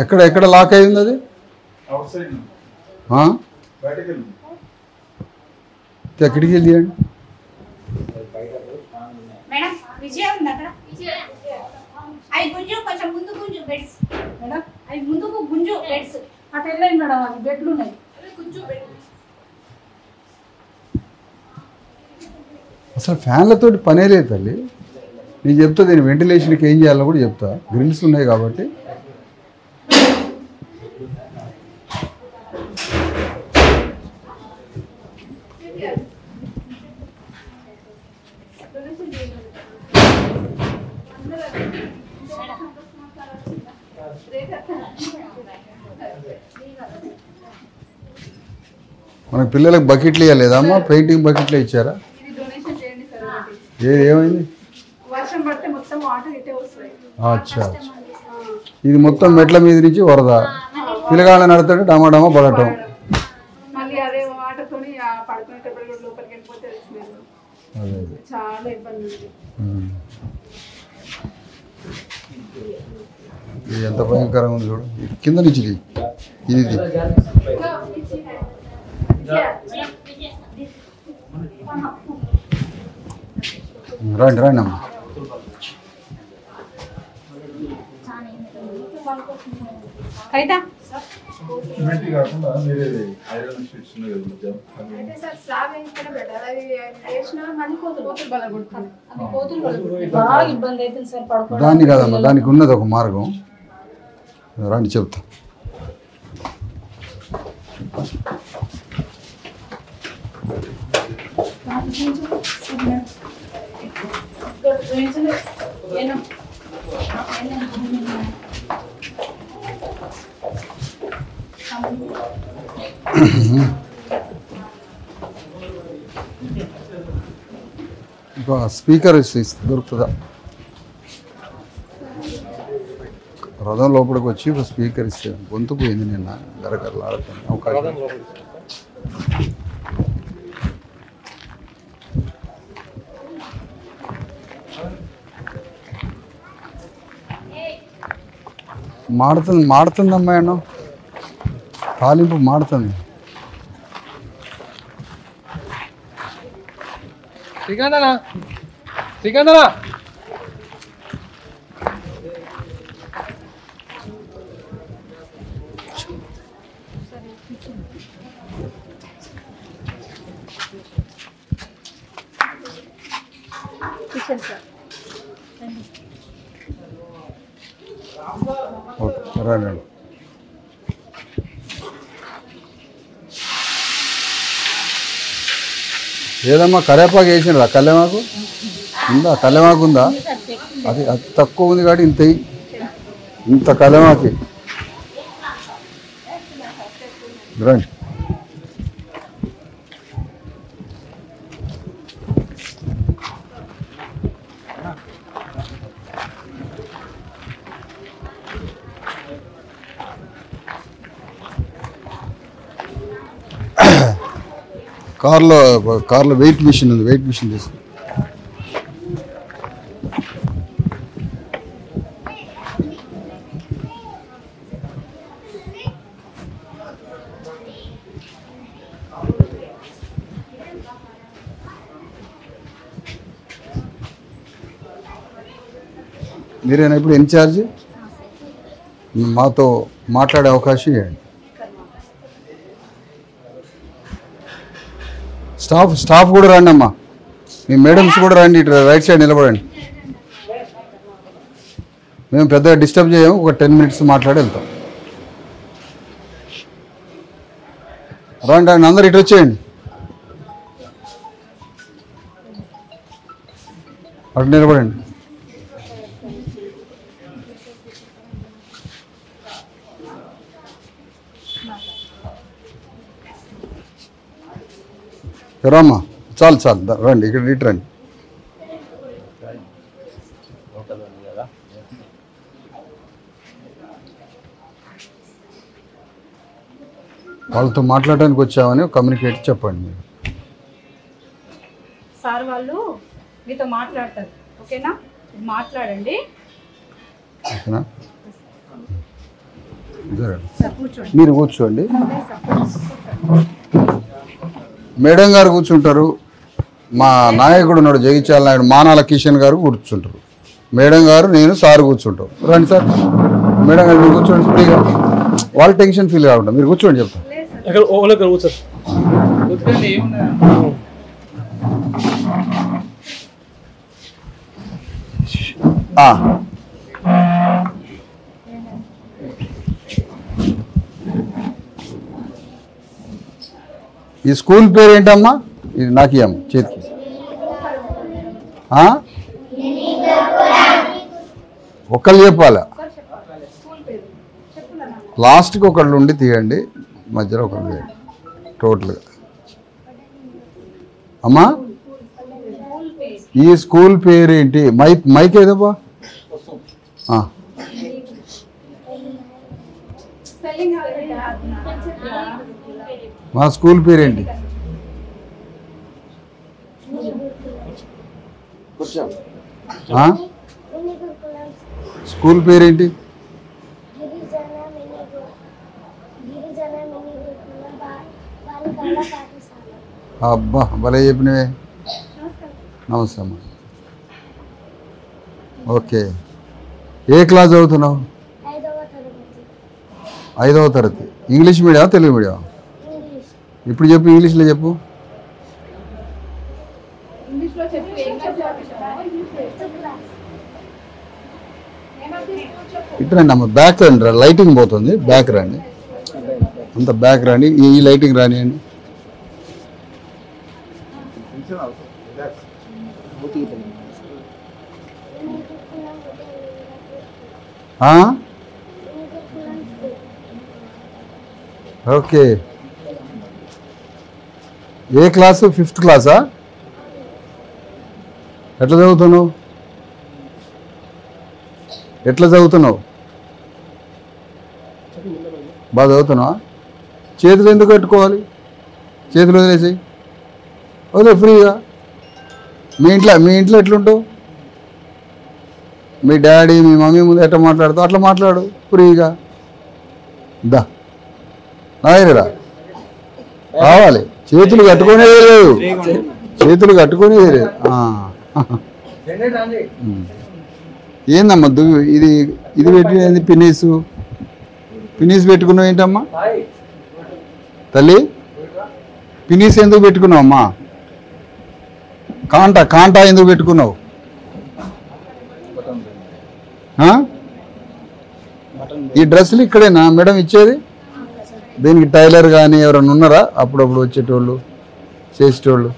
ఎక్కడ లాక్ అయింది అది? కిటికీలు తీయండి. మేడం విజయ ఉంది అక్కడ. అవి గుంజు, కొంచెం ముందు గుంజు బెడ్స్ మేడం. అవి ముందుకు గుంజు బెడ్స్. అటు వెళ్ళండి మేడం, అవి బెడ్లు ఉన్నాయి. గుంజు బెడ్. అసలు ఫ్యాన్లతోటి పనే లేదు తల్లి. నేను చెప్తా దీని వెంటిలేషన్కి ఏం చేయాలో కూడా చెప్తా. గ్రిల్స్ ఉన్నాయి కాబట్టి. మనకి పిల్లలకు బకెట్లు ఇవ్వలేదమ్మా? పెయింటింగ్ బకెట్లే ఇచ్చారా? ఏమైంది? వర్షం పడితే మొత్తం వాటర్ ఇటే వస్తాయి. అచ్చా, ఇది మొత్తం మెట్ల మీద నుంచి వరద. పిల్లగాళ్ళని నడుతుంటే డమాడమా పడటం. మళ్ళీ అదే వాటర్ తోని పడుకునేటప్పుడు కూడా లోపలికి వెళ్ళిపోతే చాలా ఇబ్బంది ఉంది. ఇది ఎంత భయంకరంగా ఉంది చూడు. కింద నుంచి ఇది రండి రండి అమ్మా. కవిత సిమెంట్ కాకుండా మీరే ఐరన్ షీట్స్ ఉన్నాయి కదా మధ్య. అంటే సార్ స్లాబ్ వేయించడం బెటర్. అది వేసినా మళ్ళీ కోతులు బలగొడతాను. అవి కోతులు పడుకుంటాయి. బాగా ఇబ్బంది అవుతుంది సార్ పడుకోవడం. దాన్ని కాదమ్మా, దానికి ఉన్నది ఒక మార్గం. రండి చెప్తా. స్పీకర్ దొరుకుతుందా? రథం లోపలికి వచ్చి ఒక స్పీకర్ ఇస్తే గొంతు పోయింది నిన్న గరగరలాడుతుంది. అవకాశం మాడుతుంది అమ్మాయి, తాలింపు మాడుతుంది. శ్రీకాంతనా శ్రీకాంతనా ఓకే రండి. ఏదమ్మా కరేపాకు వేసినరా? కల్లెమాకు ఉందా? కల్లెమాకు ఉందా? అది తక్కువ ఉంది కాబట్టి ఇంత కల్లెమాకి రండి. కార్లో వెయిట్ మిషన్ ఉంది, వెయిట్ మిషన్ తీసుకో. మీరేనా ఇప్పుడు ఇన్ఛార్జ్? మాతో మాట్లాడే అవకాశం ఇవ్వండి. స్టాఫ్ కూడా రండి అమ్మా, మీ మేడమ్స్ కూడా రండి. ఇటు రైట్ సైడ్ నిలబడండి. మేము పెద్దగా డిస్టర్బ్ చేయము, ఒక 10 minutes మాట్లాడి వెళ్తాం. రండి రండి, అందరు ఇటు వచ్చేయండి. అటు నిలబడండి. రామ్మా, చాలు రండి, ఇక్కడ ఇటు రండి. వాళ్ళతో మాట్లాడడానికి వచ్చామని కమ్యూనికేట్ చెప్పండి. మీరు సార్ వాళ్ళు మీతో మాట్లాడతారు, ఓకేనా? మాట్లాడండి. ఓకేనా? సార్ కూర్చోండి. మీరు కూర్చోండి. మేడం గారు కూర్చుంటారు. మా నాయకుడు ఉన్నాడు జగిత్యాల నాయుడు, మానాల కిషన్ గారు కూర్చుంటారు. మేడం గారు, నేను, సార్ కూర్చుంటాం. రండి సార్. మేడం గారు మీరు కూర్చోండి ఫ్రీగా, వాళ్ళు టెన్షన్ ఫీల్ కాకుండా మీరు కూర్చోండి. చెప్తాను. ఈ స్కూల్ పేరు ఏంటమ్మా? ఇది నాకు ఇవ్వమ్మ చేతికి. ఒకళ్ళు చెప్పాలా? లాస్ట్కి ఒకళ్ళు ఉండి తీయండి, మధ్యలో ఒకళ్ళు తీయండి టోటల్గా. అమ్మా ఈ స్కూల్ పేరు ఏంటి? మైక్ ఏదబ్బా? మా స్కూల్ పేరేంటి? స్కూల్ పేరేంటి? అబ్బా భలే చెప్పినవే. నమస్తే అమ్మా. ఓకే, ఏ క్లాస్ చదువుతున్నావు? 5వ తరగతి. English medium Telugu medium? ఇప్పుడు చెప్పు, ఇంగ్లీష్లో చెప్పు. ఇంగ్లీష్లో చెప్పు. ఏం క్లాస్ ఇటు రండి అమ్మ, బ్యాక్ రండి, లైటింగ్ పోతుంది, బ్యాక్ రండి, అంత బ్యాక్ రండి, ఈ లైటింగ్ రానియండి. ఓకే, ఏ క్లాసు? 5th క్లాసా? ఎట్లా చదువుతున్నావు? బాగా చదువుతున్నావా? చేతులు ఎందుకు కట్టుకోవాలి? చేతులు వదిలేసి వదిలే ఫ్రీగా. మీ ఇంట్లో ఎట్లుంటావు? మీ డాడీ మీ మమ్మీ ముందు ఎట్లా మాట్లాడుతావు అట్లా మాట్లాడు ఫ్రీగా. దా నాయనరా కావాలి. చేతులు కట్టుకునేది లేదు, చేతులు కట్టుకునేది లేదు. ఏందమ్మా ఇది ఇది పెట్టినది? పినీస్ పెట్టుకున్నావు ఏంటమ్మా తల్లి? పినీస్ ఎందుకు పెట్టుకున్నావు అమ్మా? కాంటా ఎందుకు పెట్టుకున్నావు? ఈ డ్రెస్సులు ఇక్కడేనా మేడం ఇచ్చేది? దీనికి టైలర్ కానీ ఎవరైనా ఉన్నారా అప్పుడప్పుడు వచ్చేటోళ్ళు చేసేటోళ్ళు?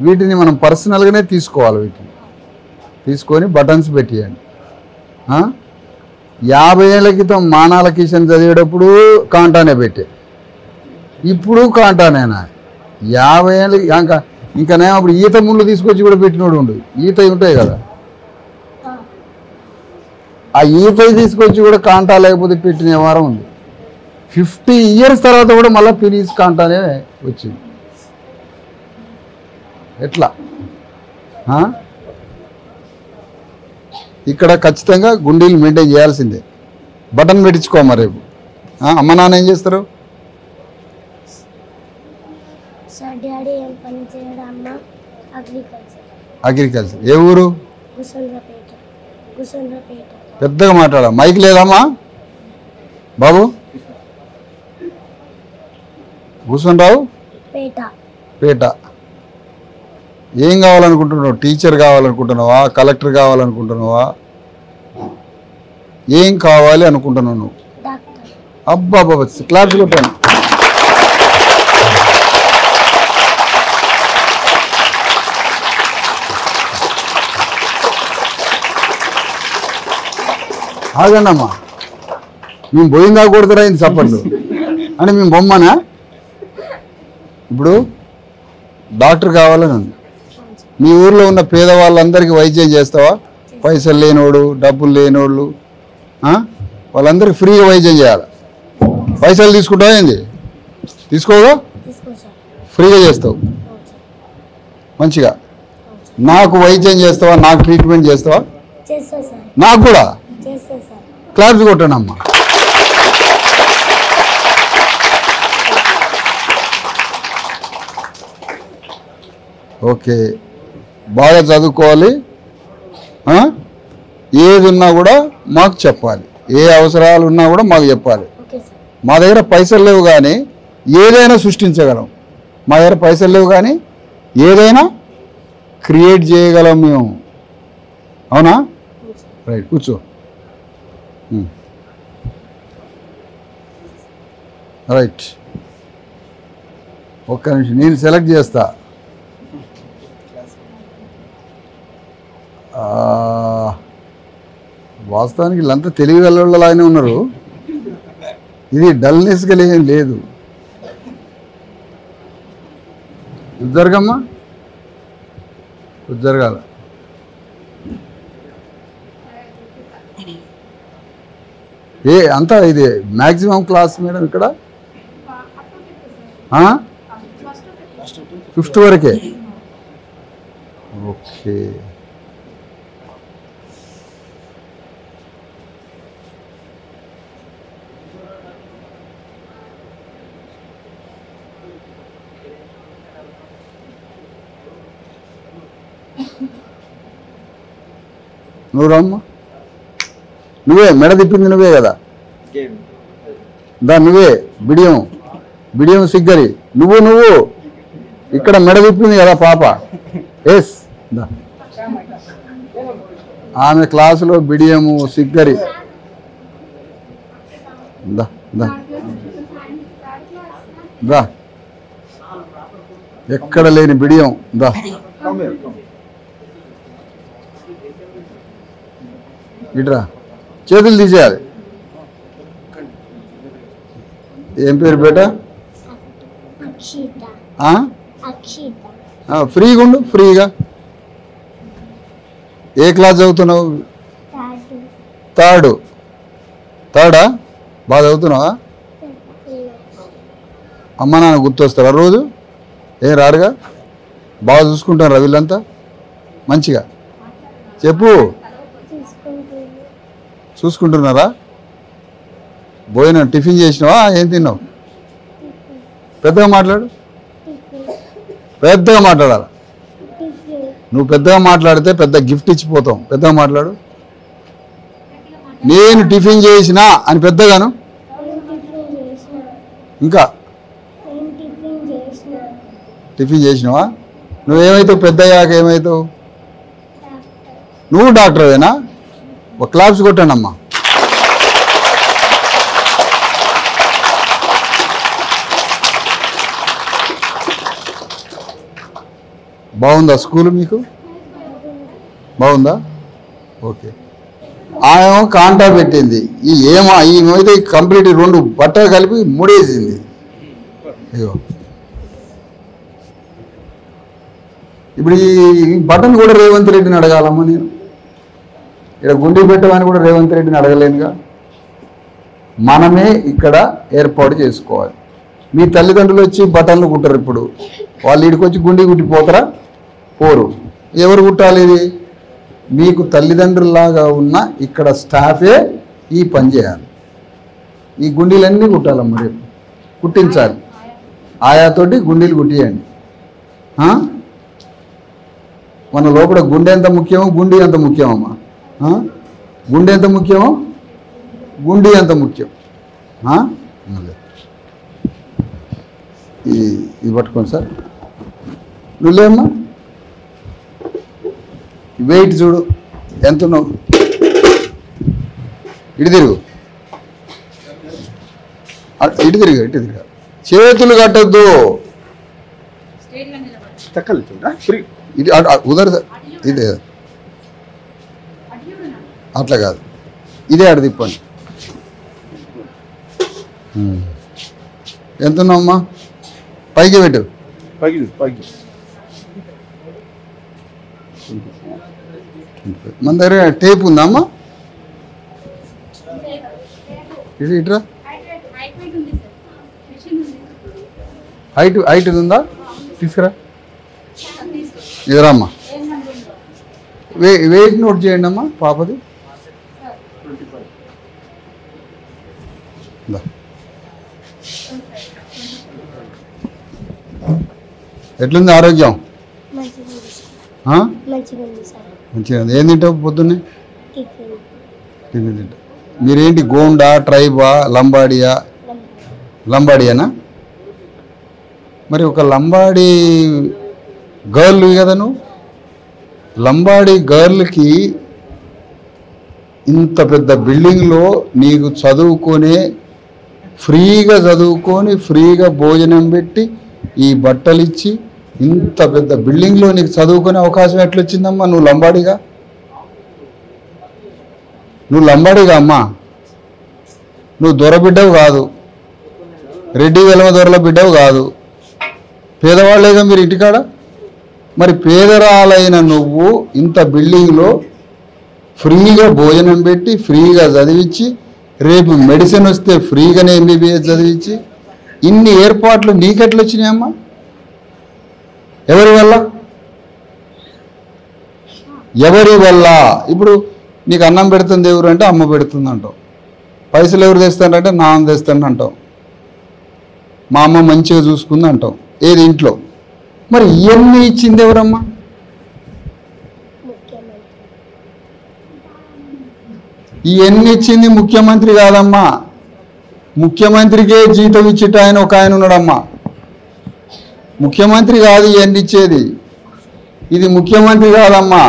వీటిని మనం పర్సనల్గానే తీసుకోవాలి. వీటిని తీసుకొని బటన్స్ పెట్టియండి. 50 ఏళ్ళ క్రితం మానాల కిషన్ చదివేటప్పుడు కాంటానే పెట్టే, ఇప్పుడు కాంటానేనా? 50 ఏళ్ళు ఇంకా నేను అప్పుడు ఈత ముళ్ళు తీసుకొచ్చి కూడా పెట్టినోడు ఉండు. ఈత ఉంటాయి కదా, ఆ ఈత తీసుకొచ్చి కూడా కాంటా లేకపోతే పెట్టిన వారం ఉంది. 50 years తర్వాత కూడా మళ్ళీ పినీస్ కాంటానే వచ్చింది. ఎట్లా? ఇక్కడ ఖచ్చితంగా గుండీలు మెయింటైన్ చేయాల్సిందే. బటన్ పెట్టించుకోమా రేపు. అమ్మ నాన్న ఏం చేస్తారు? అగ్రికల్చర్. ఏ ఊరు? పెద్దగా మాట్లాడా, మైక్ లేదమ్మా బాబు. కూర్చుంటావు పేట. ఏం కావాలనుకుంటున్నావు? టీచర్ కావాలనుకుంటున్నావా? కలెక్టర్ కావాలనుకుంటున్నావా? ఏం కావాలి అనుకుంటున్నావు నువ్వు? అబ్బా బాబా, క్లాస్ కొట్టాను. ఆగండి అమ్మా, మేము పోయిందా కొడతారా ఇంత చప్పట్లు అంటే మేము బొమ్మనా? ఇప్పుడు డాక్టర్ కావాలని ఉంది. మీ ఊర్లో ఉన్న పేదవాళ్ళందరికీ వైద్యం చేస్తావా? పైసలు లేనోడు, డబ్బులు లేనోళ్ళు వాళ్ళందరికీ ఫ్రీగా వైద్యం చేయాలి. పైసలు తీసుకుంటావా? ఏంది తీసుకోగా? ఫ్రీగా చేస్తావు మంచిగా. నాకు వైద్యం చేస్తావా? నాకు ట్రీట్మెంట్ చేస్తావా? నాకు కూడా క్లాప్స్ కొట్టాను అమ్మా. ఓకే, బాగా చదువుకోవాలి. ఏది ఉన్నా కూడా మాకు చెప్పాలి, ఏ అవసరాలు ఉన్నా కూడా మాకు చెప్పాలి. మా దగ్గర పైసలు లేవు కానీ ఏదైనా సృష్టించగలం. మా దగ్గర పైసలు లేవు కానీ ఏదైనా క్రియేట్ చేయగలం మేము. అవునా? రైట్, కూర్చో. రైట్, ఒక్క నిమిషం నేను సెలెక్ట్ చేస్తా. వాస్తవానికి వీళ్ళంతా తెలివిగలలాగానే ఉన్నారు. ఇది డల్నెస్గా ఏం లేదు. జరగమ్మా, జరగాల. అంతా ఇది మ్యాక్సిమం క్లాస్ మేడం ఇక్కడ 5th వరకే. ఓకే, నువ్వు రమ్మ. నువ్వే మెడ తిప్పింది నువ్వే కదా, దా నువ్వే. బిడియం సిగ్గరి నువ్వు ఇక్కడ మెడ తిప్పింది కదా పాప. ఎస్ దా. ఆమె క్లాసులో బిడియము సిగ్గరి. దా దా దా. ఎక్కడ లేని బిడియం. దా ఇట్రా, చేతులు తీసేయాలి. ఏం పేరు బేటా? ఫ్రీగా ఉండు, ఫ్రీగా. ఏ క్లాస్ చదువుతున్నావు? థర్డా? బాగా చదువుతున్నావా? అమ్మ నాన్న గుర్తొస్తారా రోజు? ఏం రారుగా? బాగా చూసుకుంటారా వీళ్ళంతా? మంచిగా చెప్పు. చూసుకుంటున్నారా? భోజనం టిఫిన్ చేసినావా? ఏం తిన్నావు? పెద్దగా మాట్లాడు. పెద్దగా మాట్లాడాలి. నువ్వు పెద్దగా మాట్లాడితే పెద్ద గిఫ్ట్ ఇచ్చిపోతాం. పెద్దగా మాట్లాడు. నేను టిఫిన్ చేసినా అని పెద్దగాను. ఇంకా టిఫిన్ చేసినావా? నువ్వేమవుతావు పెద్దయ్యాక? ఏమవుతావు? నువ్వు డాక్టర్వేనా? ఒక క్లాప్స్ కొట్టండి అమ్మా. బాగుందా స్కూల్ మీకు? బాగుందా? ఓకే. ఆమె కాంటా పెట్టింది. ఈమెమైతే కంప్లీట్ 2 బట్టలు కలిపి ముడేసింది. అయ్యో, ఇప్పుడు ఈ బటన్ కూడా రేవంత్ రెడ్డిని అడగాలమ్మా నేను. ఇక్కడ గుండె పెట్టమని కూడా రేవంత్ రెడ్డిని అడగలేనుగా. మనమే ఇక్కడ ఏర్పాటు చేసుకోవాలి. మీ తల్లిదండ్రులు వచ్చి బటన్లు కుట్టరు. ఇప్పుడు వాళ్ళు ఇక్కడికి వచ్చి గుండె కుట్టిపోతారా? పోరు. ఎవరు కుట్టాలి ఇది? మీకు తల్లిదండ్రుల్లాగా ఉన్న ఇక్కడ స్టాఫే ఈ పని చేయాలి. ఈ గుండీలన్నీ కుట్టాలమ్మ. రేపు కుట్టించాలి. ఆయాతోటి గుండీలు కుట్టియండి. మన లోపల గుండె ఎంత ముఖ్యమో గుండీ ఎంత ముఖ్యమమ్మా. గుండె ఎంత ముఖ్యమో గుండీ ఎంత ముఖ్యం. ఇది పట్టుకోండి సార్. నువ్వు లేమ్మా. వెయిట్ చూడు ఎంత ఉన్నావు. ఇటు తిరుగు. చేతులు కట్టద్దు. ఇది ఉదర్ ఇదే అట్లా కాదు. ఇదే అడ తిప్పండి. ఎంత ఉన్నావమ్మా? పైకి పెట్టు. మన దగ్గర టేప్ ఉందా అమ్మా? ఇట్రా. హైట్ ఉందా? తీసుకురా. ఇదరమ్మా. వెయిట్ నోట్ చేయండి అమ్మా పాపది. ఎట్లుంది ఆరోగ్యం? మంచిగా. ఏం తింటావు పొద్దున్నే? టిఫిన్ తింటా. మీరేంటి గోండా, ట్రైబా, లంబాడియానా? మరి ఒక లంబాడి గర్ల్ కదా నువ్వు. లంబాడి గర్ల్కి ఇంత పెద్ద బిల్డింగ్లో నీకు ఫ్రీగా చదువుకొని ఫ్రీగా భోజనం పెట్టి ఈ బట్టలు ఇచ్చి ఇంత పెద్ద బిల్డింగ్లో నీకు చదువుకునే అవకాశం ఎట్లొచ్చిందమ్మా? నువ్వు లంబాడిగా అమ్మా. నువ్వు దొర బిడ్డవు కాదు, రెడ్డి వెలమ దొరల బిడ్డవు కాదు. పేదవాళ్ళేగా మీరు ఇంటికాడ. మరి పేదరాలైన నువ్వు ఇంత బిల్డింగ్లో ఫ్రీగా భోజనం పెట్టి ఫ్రీగా చదివించి రేపు మెడిసిన్ వస్తే ఫ్రీగానే MBBS చదివించి ఇన్ని ఏర్పాట్లు నీకెట్లు వచ్చినాయమ్మా? ఎవరి వల్ల? ఇప్పుడు నీకు అన్నం పెడుతుంది ఎవరు అంటే అమ్మ పెడుతుంది అంటావు. పైసలు ఎవరు తెస్తానంటే నాన్న తెస్తాను అంటావు. మా అమ్మ మంచిగా చూసుకుంది అంటావు. ఏది ఇంట్లో? మరి ఇవన్నీ ఇచ్చింది ఎవరమ్మా? ఇవన్నీ ఇచ్చింది ముఖ్యమంత్రి కాదమ్మా, ముఖ్యమంత్రికే జీతం ఇచ్చిట ఆయన ఒక ఆయన ఉన్నాడమ్మా. ముఖ్యమంత్రి కాదు ఇవన్నీ ఇచ్చేది, ఇది ముఖ్యమంత్రి కాదమ్మా,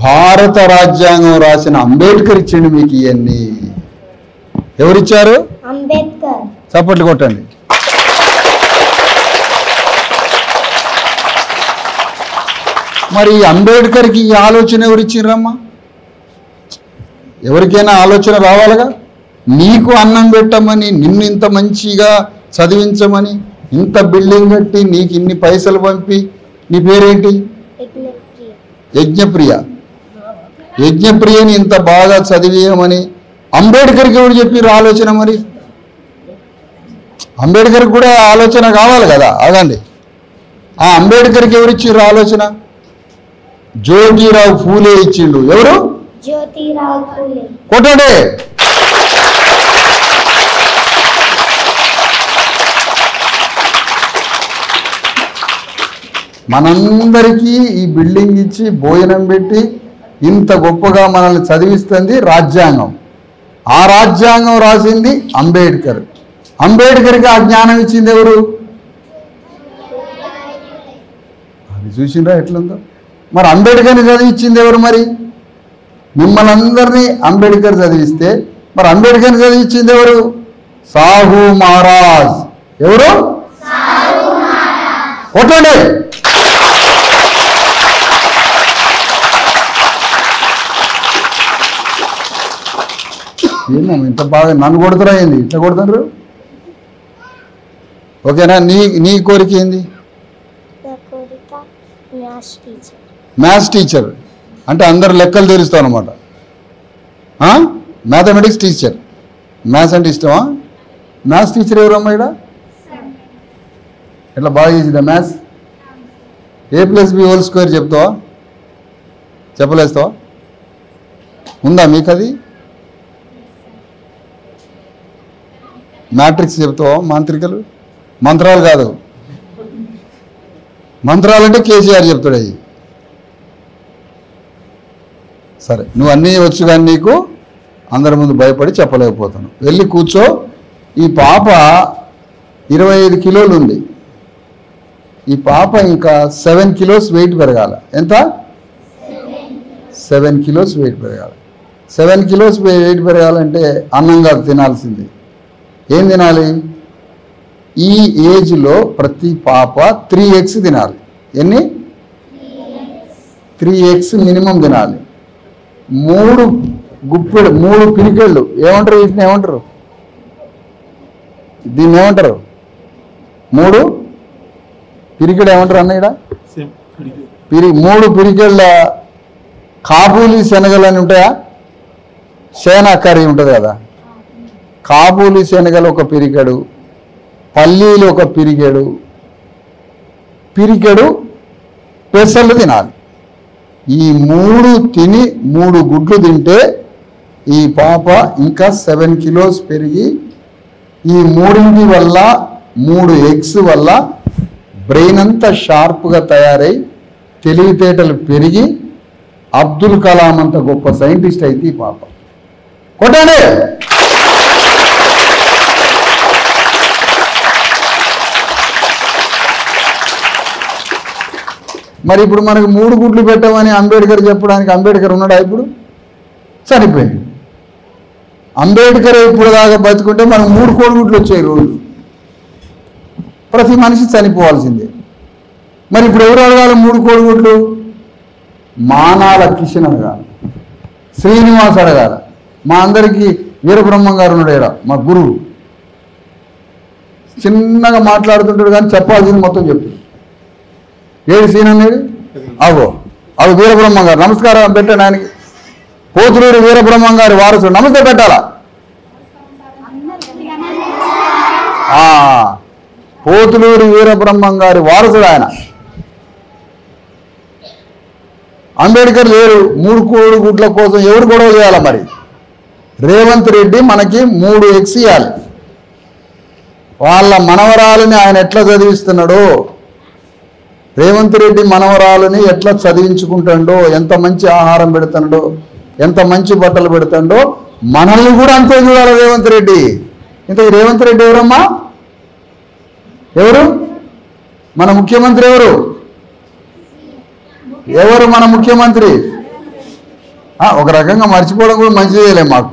భారత రాజ్యాంగం రాసిన అంబేద్కర్ ఇచ్చిండు మీకు ఇవన్నీ. ఎవరిచ్చారు? అంబేద్కర్. చప్పట్లు కొట్టండి. మరి అంబేద్కర్కి ఈ ఆలోచన ఎవరు ఇచ్చిర్రమ్మా? ఎవరికైనా ఆలోచన రావాలిగా. నీకు అన్నం పెట్టమని, నిన్ను ఇంత మంచిగా చదివించమని, ఇంత బిల్డింగ్ కట్టి నీకు ఇన్ని పైసలు పంపి, నీ పేరేంటి? యజ్ఞప్రియ. యజ్ఞప్రియని ఇంత బాగా చదివేయమని అంబేద్కర్కి ఎవరు చెప్పిర్రు ఆలోచన? మరి అంబేద్కర్కి కూడా ఆలోచన కావాలి కదా. అదండి, ఆ అంబేద్కర్కి ఎవరు ఇచ్చిర్రు ఆలోచన? జ్యోతిరావు ఫూలే ఇచ్చిండు. ఎవరు? జ్యోతిరావు ఫూలే. కొట్టండి. మనందరికీ ఈ బిల్డింగ్ ఇచ్చి భోజనం పెట్టి ఇంత గొప్పగా మనల్ని చదివిస్తుంది రాజ్యాంగం. ఆ రాజ్యాంగం రాసింది అంబేద్కర్. అంబేద్కర్కి ఆ జ్ఞానం ఇచ్చింది ఎవరు? అది చూసిండ్రా ఎట్లుందో. మరి అంబేద్కర్ని చదివించింది ఎవరు? మరి మిమ్మల్ని అందరినీ అంబేద్కర్ చదివిస్తే మరి అంబేద్కర్ని చదివించింది ఎవరు? సాహు మహారాజ్. ఎవరు? కొట్టండి. ఏంటమ్మా ఇంత బాగా నన్ను కొడుతురా? ఏంది ఇట్లా కొడుతున్నారు? ఓకేనా? నీ కోరిక ఏంది? మ్యాథ్స్ టీచర్ అంటే అందరు లెక్కలు తెలుస్తావు అనమాట. Mathematics teacher. మ్యాథ్స్ అంటే ఇష్టమా? మ్యాథ్స్ టీచర్ ఎవరమ్మా ఇక్కడ? ఎట్లా బాగా చేసిందా మ్యాథ్స్? a+b² చెప్తావా? చెప్పలేస్తావా? ఉందా మీకు అది? మ్యాట్రిక్స్ చెప్తావా? మాంత్రికలు మంత్రాలు కాదు, మంత్రాలు అంటే కేసీఆర్ చెప్తాడు. అవి సరే, నువ్వు అన్నీ వచ్చు కానీ నీకు అందరి ముందు భయపడి చెప్పలేకపోతాను. వెళ్ళి కూర్చో. ఈ పాప 25 కిలోలు ఉంది. ఈ పాప ఇంకా 7 కిలోస్ వెయిట్ పెరగాలి. ఎంత? 7 కిలోస్ వెయిట్ పెరగాలి. 7 కిలోస్ వెయిట్ పెరగాలంటే అన్నం కాదు తినాల్సింది. ఏం తినాలి? ఈ ఏజ్లో ప్రతి పాప 3x తినాలి. ఎన్ని? 3x మినిమం తినాలి. 3 పిరికెళ్ళు ఏమంటారు? వీటిని ఏమంటారు? దీన్ని ఏమంటారు? 3 పిరికెడు ఏమంటారు అన్నయ్య? 3 పిరికెళ్ళ కాబూలీ శనగలు అని ఉంటాయా? శేనా కర్రీ ఉంటుంది కదా, కాబూలీ శనగలు ఒక పిరికెడు, పల్లీలు ఒక పిరికెడు పెసలు తినాలి. ఈ 3 తిని 3 గుడ్లు తింటే ఈ పాప ఇంకా 7 కిలోస్ పెరిగి ఈ 3 వల్ల 3 ఎగ్స్ వల్ల బ్రెయిన్ అంతా షార్ప్గా తయారై తెలివితేటలు పెరిగి అబ్దుల్ కలాం అంత గొప్ప సైంటిస్ట్ అయితే ఈ పాప. కొట్టండి. మరి ఇప్పుడు మనకు 3 గుడ్లు పెట్టమని అంబేద్కర్ చెప్పడానికి అంబేద్కర్ ఉన్నాడా? ఇప్పుడు చనిపోయింది. అంబేద్కర్ ఇప్పుడు దాకా బతుకుంటే మనకు 3 కోడిగుడ్లు వచ్చాయి రోజు. ప్రతి మనిషి చనిపోవాల్సిందే. మరి ఇప్పుడు ఎవరు అడగాలి 3 కోడిగుడ్లు? మానాల కిషన్ అడగాలి, శ్రీనివాస్ అడగాలి. మా అందరికీ వీరబ్రహ్మం గారు ఉన్నాడు ఇక్కడ, మా గురువు. చిన్నగా మాట్లాడుతుంటాడు కానీ చెప్పాల్సింది మొత్తం చెప్తాడు. ఏది సీన్ అనేది? అగో వీరబ్రహ్మం గారు. నమస్కారం పెట్టండి ఆయనకి. పోతులూరు వీరబ్రహ్మం గారి వారసుడు. నమస్తే పెట్టాలా? పోతులూరు వీరబ్రహ్మం గారి వారసుడు ఆయన. అంబేద్కర్ లేరు. 3 కోడిగుడ్ల కోసం ఎవరు గొడవ చేయాలి? మరి రేవంత్ రెడ్డి మనకి 3 ఎగ్స్ ఇవ్వాలి. వాళ్ళ మనవరాలని ఆయన ఎట్లా చదివిస్తున్నాడో, రేవంత్ రెడ్డి మనవరాలని ఎట్లా చదివించుకుంటాడో, ఎంత మంచి ఆహారం పెడుతున్నాడో, ఎంత మంచి బట్టలు పెడతాడో మనల్ని కూడా అంతే చూడాలి రేవంత్ రెడ్డి. ఇంత రేవంత్ రెడ్డి ఎవరమ్మా? ఎవరు మన ముఖ్యమంత్రి? ఎవరు మన ముఖ్యమంత్రి? ఒక రకంగా మర్చిపోవడం కూడా మంచిదేలే మాకు.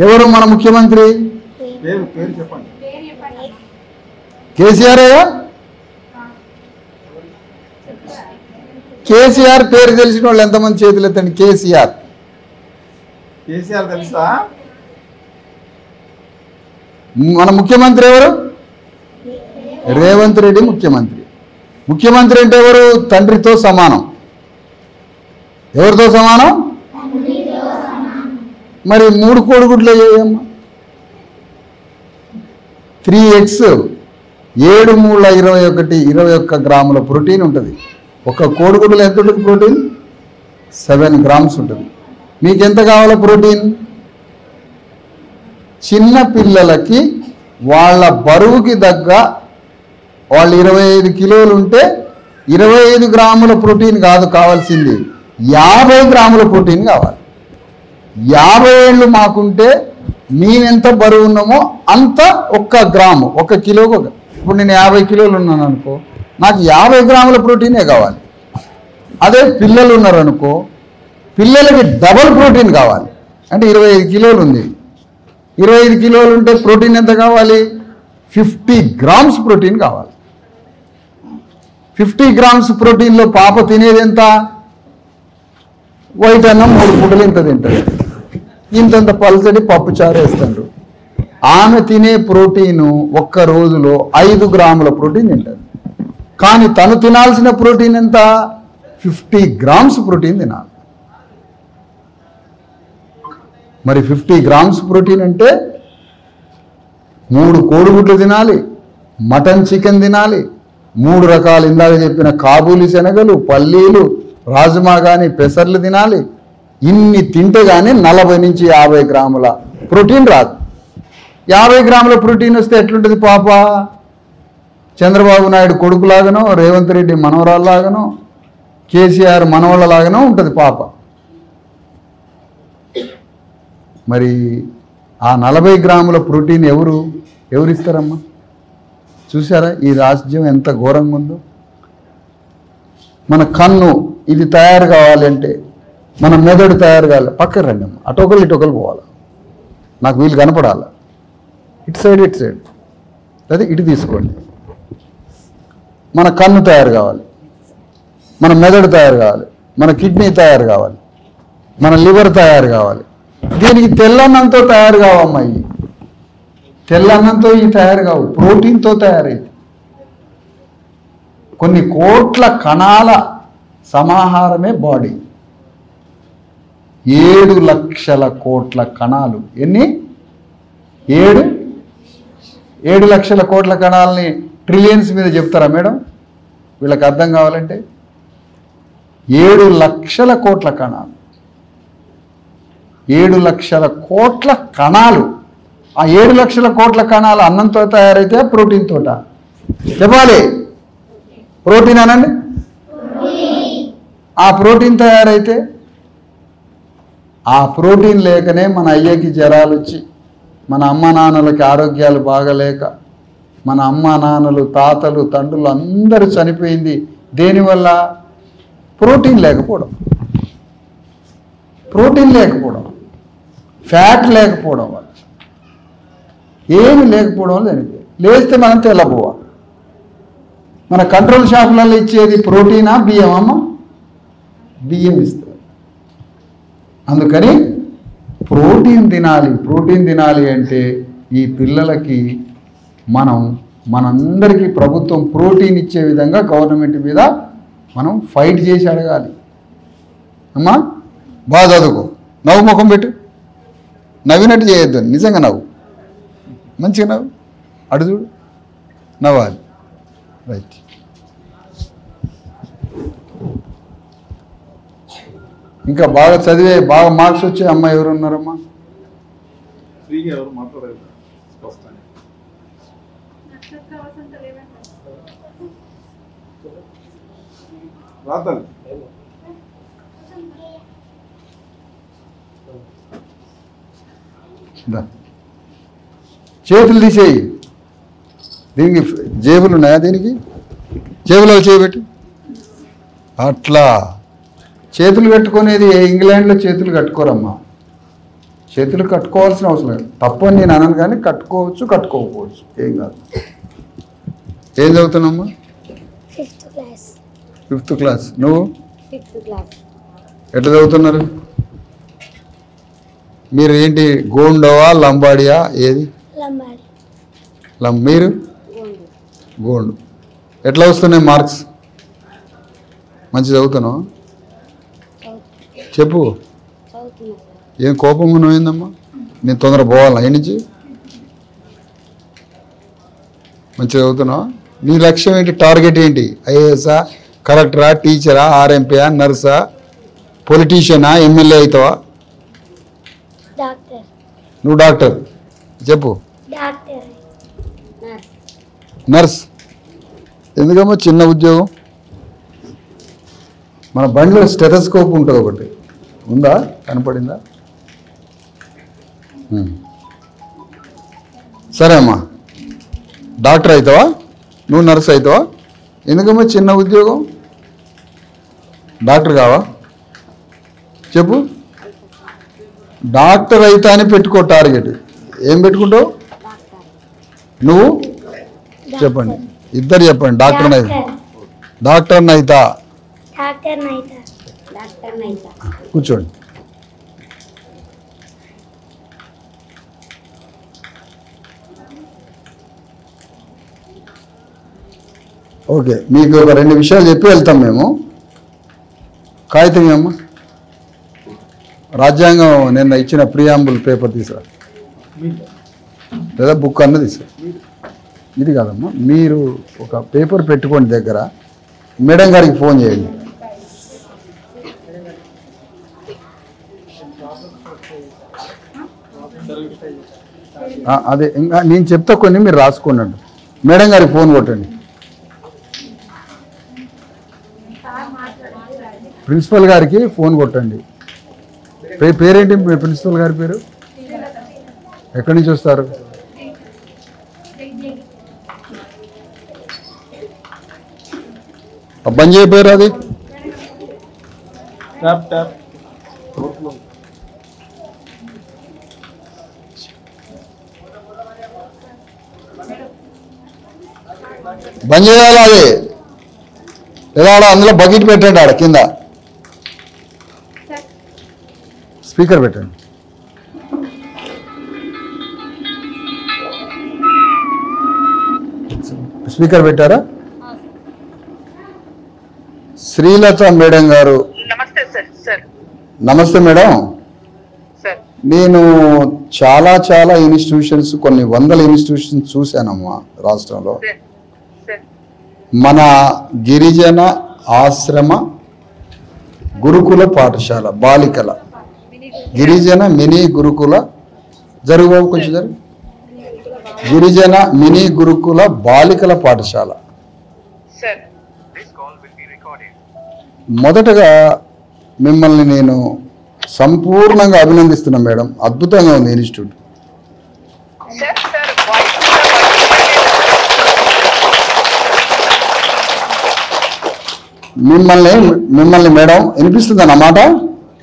ఎవరు మన ముఖ్యమంత్రి? పేరు చెప్పండి. కేసీఆర్. కేసీఆర్ పేరు తెలిసిన వాళ్ళు ఎంతమంది చేతులు ఎత్తండి. కేసీఆర్ తెలుసా? మన ముఖ్యమంత్రి ఎవరు? రేవంత్ రెడ్డి ముఖ్యమంత్రి. ముఖ్యమంత్రి అంటే ఎవరు? తండ్రితో సమానం. ఎవరితో సమానం? మరి 3 కోడిగుడ్లు అయ్యాయమ్మా. 3x 7 3 21 గ్రాముల ప్రోటీన్ ఉంటుంది. ఒక కోడిగుడ్డులో ఎంత ఉంటుంది ప్రోటీన్? 7 గ్రామ్స్ ఉంటుంది. మీకు ఎంత కావాలో ప్రోటీన్? చిన్న పిల్లలకి వాళ్ళ బరువుకి తగ్గ వాళ్ళు 25 కిలోలు ఉంటే 25 గ్రాముల ప్రోటీన్ కాదు కావాల్సింది, 50 గ్రాముల ప్రోటీన్ కావాలి. 50 ఏళ్ళు మాకుంటే మేమెంత బరువు ఉన్నామో అంత 1 గ్రాము 1 కిలోకు. ఇప్పుడు నేను 50 కిలోలు ఉన్నాను అనుకో, నాకు 50 గ్రాముల ప్రోటీనే కావాలి. అదే పిల్లలు ఉన్నారనుకో, పిల్లలకి డబల్ ప్రోటీన్ కావాలి. అంటే 25 కిలోలు ఉంది, 25 కిలోలు ఉంటే ప్రోటీన్ ఎంత కావాలి? 50 గ్రామ్స్ ప్రోటీన్ కావాలి. 50 గ్రామ్స్ ప్రోటీన్లో పాప తినేది ఎంత? వైట్ అన్నం 3 పూటలు ఇంత తింటుంది, ఇంతంత పల్సటి పప్పు చారు వేస్తుండ్రు. ఆమె తినే ప్రోటీను ఒక్క రోజులో 5 గ్రాముల ప్రోటీన్ తింటుంది. కానీ తను తినాల్సిన ప్రోటీన్ ఎంత? 50 గ్రామ్స్ ప్రోటీన్ తినాలి. మరి 50 గ్రామ్స్ ప్రోటీన్ అంటే 3 కోడిగుడ్లు తినాలి, మటన్ చికెన్ తినాలి, 3 రకాలు ఇందాక చెప్పిన కాబూలి శనగలు, పల్లీలు, రాజ్మా కానీ పెసర్లు తినాలి. ఇన్ని తింటే కానీ 40 నుంచి 50 గ్రాముల ప్రోటీన్ రాదు. 50 గ్రాముల ప్రోటీన్ వస్తే ఎట్లుంటుంది పాప? చంద్రబాబు నాయుడు కొడుకులాగానో, రేవంత్ రెడ్డి మనవరాల్లాగానో, కేసీఆర్ మనవళ్ళలాగానో ఉంటుంది పాప. మరి ఆ 40 గ్రాముల ప్రోటీన్ ఎవరు ఇస్తారమ్మా? చూసారా ఈ రాజ్యం ఎంత ఘోరంగా ఉందో? మన కన్ను ఇది తయారు కావాలంటే, మన మెదడు తయారు కావాలి. పక్కన రండి అమ్మ, అటొకరు ఇటొకరు పోవాలి, నాకు వీళ్ళు కనపడాలి. ఇటు సైడ్ అదే ఇటు తీసుకోండి. మన కన్ను తయారు కావాలి, మన మెదడు తయారు కావాలి, మన కిడ్నీ తయారు కావాలి, మన లివర్ తయారు కావాలి. దీనికి తెల్లన్నంతో తయారు కావమ్మా. ఇవి తెల్లన్నంతో ఇవి తయారు కావు, ప్రోటీన్తో తయారైంది. కొన్ని కోట్ల కణాల సమాహారమే బాడీ. 7 లక్షల కోట్ల కణాలు. ఎన్ని? 7 లక్షల కోట్ల కణాలని ట్రిలియన్స్ మీద చెప్తారా మేడం? వీళ్ళకి అర్థం కావాలంటే 7 లక్షల కోట్ల కణాలు, 7 లక్షల కోట్ల కణాలు. ఆ 7 లక్షల కోట్ల కణాలు అన్నంతో తయారైతే ప్రోటీన్ తోట చెప్పాలి. ప్రోటీన్ అనండి. ఆ ప్రోటీన్ తయారైతే, ఆ ప్రోటీన్ లేకనే మన అయ్యకి జ్వరాలు వచ్చి, మన అమ్మ నాన్నలకి ఆరోగ్యాలు బాగలేక, మన అమ్మ నాన్నలు, తాతలు, తండ్రులు అందరూ చనిపోయింది దేనివల్ల? ప్రోటీన్ లేకపోవడం. ప్రోటీన్ లేకపోవడం, ఫ్యాట్ లేకపోవడం వల్ల, ఏమి లేకపోవడం వల్ల చనిపోయింది. లేస్తే మనం తెల్లపోవాలి. మన కంట్రోల్ షాపులలో ఇచ్చేది ప్రోటీనా బియ్యం అమ్మ? బియ్యం ఇస్తుంది. అందుకని ప్రోటీన్ తినాలి. ప్రోటీన్ తినాలి అంటే ఈ పిల్లలకి మనందరికీ ప్రభుత్వం ప్రోటీన్ ఇచ్చే విధంగా గవర్నమెంట్ మీద మనం ఫైట్ చేసి అడగాలి. అమ్మా బాగా చదువుకో, నవ్వు ముఖం పెట్టు, నవ్వినట్టు చేయొద్దు, నిజంగా నవ్వు, మంచిగా నవ్వు, అడు చూడు, నవ్వాలి. రైట్. ఇంకా బాగా చదివే, బాగా మార్క్స్ వచ్చే అమ్మాయి ఎవరు ఉన్నారమ్మా? ఫ్రీగా ఎవరు మాట్లాడారు స్పష్టంగా? రాతలు చేతులు తీసేయి. దీనికి జేబులు ఉన్నాయా? దీనికి జేబులో చేయబెట్టి అట్లా చేతులు కట్టుకునేది. ఇంగ్లాండ్లో చేతులు కట్టుకోరమ్మా. చేతులు కట్టుకోవాల్సిన అవసరం లేదు. తప్పు అని నేను అనను, కానీ కట్టుకోవచ్చు, కట్టుకోకపోవచ్చు, ఏం కాదు. ఏం చదువుతున్నామ్మా? 5th class. 5th class. నువ్వు 5th class. ఎట్లా చదువుతున్నారు మీరు? ఏంటి, గోండోవా లంబాడియా? ఏది? Lambadi. మీరు గోండు. ఎట్లా వస్తున్నాయి మార్క్స్? మంచి చదువుతున్నావు? చెప్పు. ఏం కోపంగా నువ్వేందమ్మా? నేను తొందర పోవాలా ఈ నుంచి? మంచిగా చదువుతున్నావా? నీ లక్ష్యం ఏంటి? టార్గెట్ ఏంటి? ఐఏఎస్ఆ, కలెక్టరా, టీచరా, ఆర్ఎంపీయా, నర్సా, పొలిటీషియనా, ఎమ్మెల్యే అవుతావా? Doctor. నువ్వు డాక్టర్. చెప్పు. Doctor. నర్స్. ఎందుకమ్మా చిన్న ఉద్యోగం? మన బండిలో స్టెథోస్కోప్ ఉంటుంది ఒకటి, ఉందా? కనపడిందా? సరే అమ్మా, డాక్టర్ అవుతావా? నువ్వు నర్స్ అవుతావా? ఎందుకమ్మా చిన్న ఉద్యోగం? డాక్టర్ కావా? చెప్పు. డాక్టర్ అవుతా అని పెట్టుకో టార్గెట్. ఏం పెట్టుకుంటావు నువ్వు? చెప్పండి, ఇద్దరు చెప్పండి. డాక్టర్ అయితా. డాక్టర్ అయితా. Doctor naita. Doctor naita. కూర్చోండి. ఓకే, మీకు ఒక 2 విషయాలు చెప్పి వెళ్తాం మేము. కాగితం ఏమ్మా? రాజ్యాంగం నిన్న ఇచ్చిన ప్రియాంబుల్ పేపర్ తీసుకురా, లేదా బుక్ అన్నది తీసుకురా. ఇది కాదమ్మా, మీరు ఒక పేపర్ పెట్టుకోండి దగ్గర. మేడం గారికి ఫోన్ చేయండి. అదే ఇంకా నేను చెప్తా, కొన్ని మీరు రాసుకోండి. మేడం గారికి ఫోన్ కొట్టండి. ప్రిన్సిపల్ గారికి ఫోన్ కొట్టండి. పేరేంటి మీ ప్రిన్సిపల్ గారి పేరు? ఎక్కడి నుంచి వస్తారు? బంద్ చేయపోయారు అది? ట్యాప్ ట్యాప్ బంద్ చేయాలి అది, లేదా అందులో బకెట్ పెట్టండి. ఆడ కింద స్పీకర్ పెట్టండి. స్పీకర్ పెట్టారా? శ్రీలత మేడం గారు. నమస్తే సార్. సార్ నమస్తే మేడం. సార్ నేను చాలా చాలా ఇన్స్టిట్యూషన్స్, కొన్ని వందల ఇన్స్టిట్యూషన్స్ చూశానమ్మా రాష్ట్రంలో. సార్ మన గిరిజన ఆశ్రమ గురుకుల పాఠశాల బాలికల, గిరిజన మినీ గురుకుల, జరుగుబాబు కొంచెం జరుగు, గిరిజన మినీ గురుకుల బాలికల పాఠశాల. సార్ మొదటగా మిమ్మల్ని నేను సంపూర్ణంగా అభినందిస్తున్నా మేడం. అద్భుతంగా ఉంది ఇన్స్టిట్యూట్. సార్ సార్ మిమ్మల్ని మేడం వినిపిస్తుంది అన్నమాట.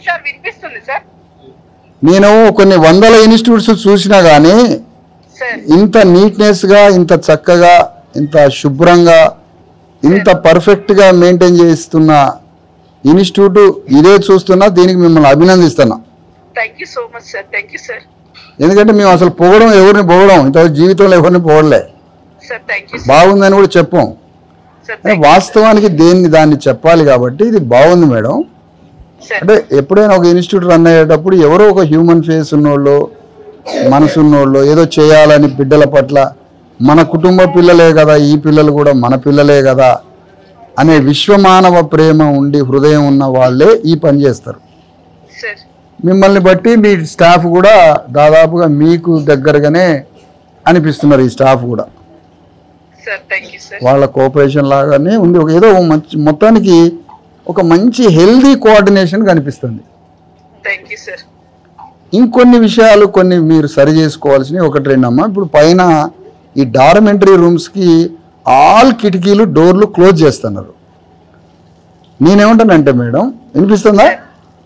సార్ వినిపిస్తుంది సార్. నేను కొన్ని వందల ఇన్స్టిట్యూట్స్ చూసినా కానీ సార్ ఇంత నీట్నెస్గా, ఇంత చక్కగా, ఇంత శుభ్రంగా, ఇంత పర్ఫెక్ట్గా మెయింటైన్ చేస్తున్న ఇన్స్టిట్యూట్ ఇదే చూస్తున్నా. దీనికి మిమ్మల్ని అభినందిస్తున్నా. Thank you so much sir. Thank you sir. ఎందుకంటే మేము అసలు ఎవరిని పొగడం, ఇంత జీవితంలో ఎవరిని పొగడలే. సార్ థ్యాంక్ యూ బాగుందని కూడా చెప్పాం. సార్. వాస్తవానికి దాన్ని చెప్పాలి కాబట్టి ఇది బాగుంది మేడం. సార్ అంటే ఎప్పుడైనా ఒక ఇన్స్టిట్యూట్ రన్ అయ్యేటప్పుడు ఎవరో ఒక హ్యూమన్ ఫేస్ ఉన్నోళ్ళు, మనసు ఉన్నోళ్ళు, ఏదో చేయాలని బిడ్డల పట్ల, మన కుటుంబ పిల్లలే కదా ఈ పిల్లలు కూడా మన పిల్లలే కదా అనే విశ్వమానవ ప్రేమ ఉండి హృదయం ఉన్న వాళ్ళే ఈ పని చేస్తారు. సార్ మిమ్మల్ని బట్టి మీ స్టాఫ్ కూడా దాదాపుగా మీకు దగ్గరగానే అనిపిస్తున్నారు. ఈ స్టాఫ్ కూడా సార్ థ్యాంక్ యూ సార్ వాళ్ళ కోఆపరేషన్ లాగానే ఉంది. ఏదో మొత్తానికి ఒక మంచి హెల్దీ కోఆర్డినేషన్ కనిపిస్తుంది. థ్యాంక్ యూ సార్ ఇంకొన్ని విషయాలు కొన్ని మీరు సరి చేసుకోవాల్సినవి ఒకటి రెండమ్మా. ఇప్పుడు పైన ఈ డార్మెంటరీ రూమ్స్కి ఆల్ కిటికీలు డోర్లు క్లోజ్ చేస్తున్నారు. నేనేమంటానంటే మేడం, వినిపిస్తుందా?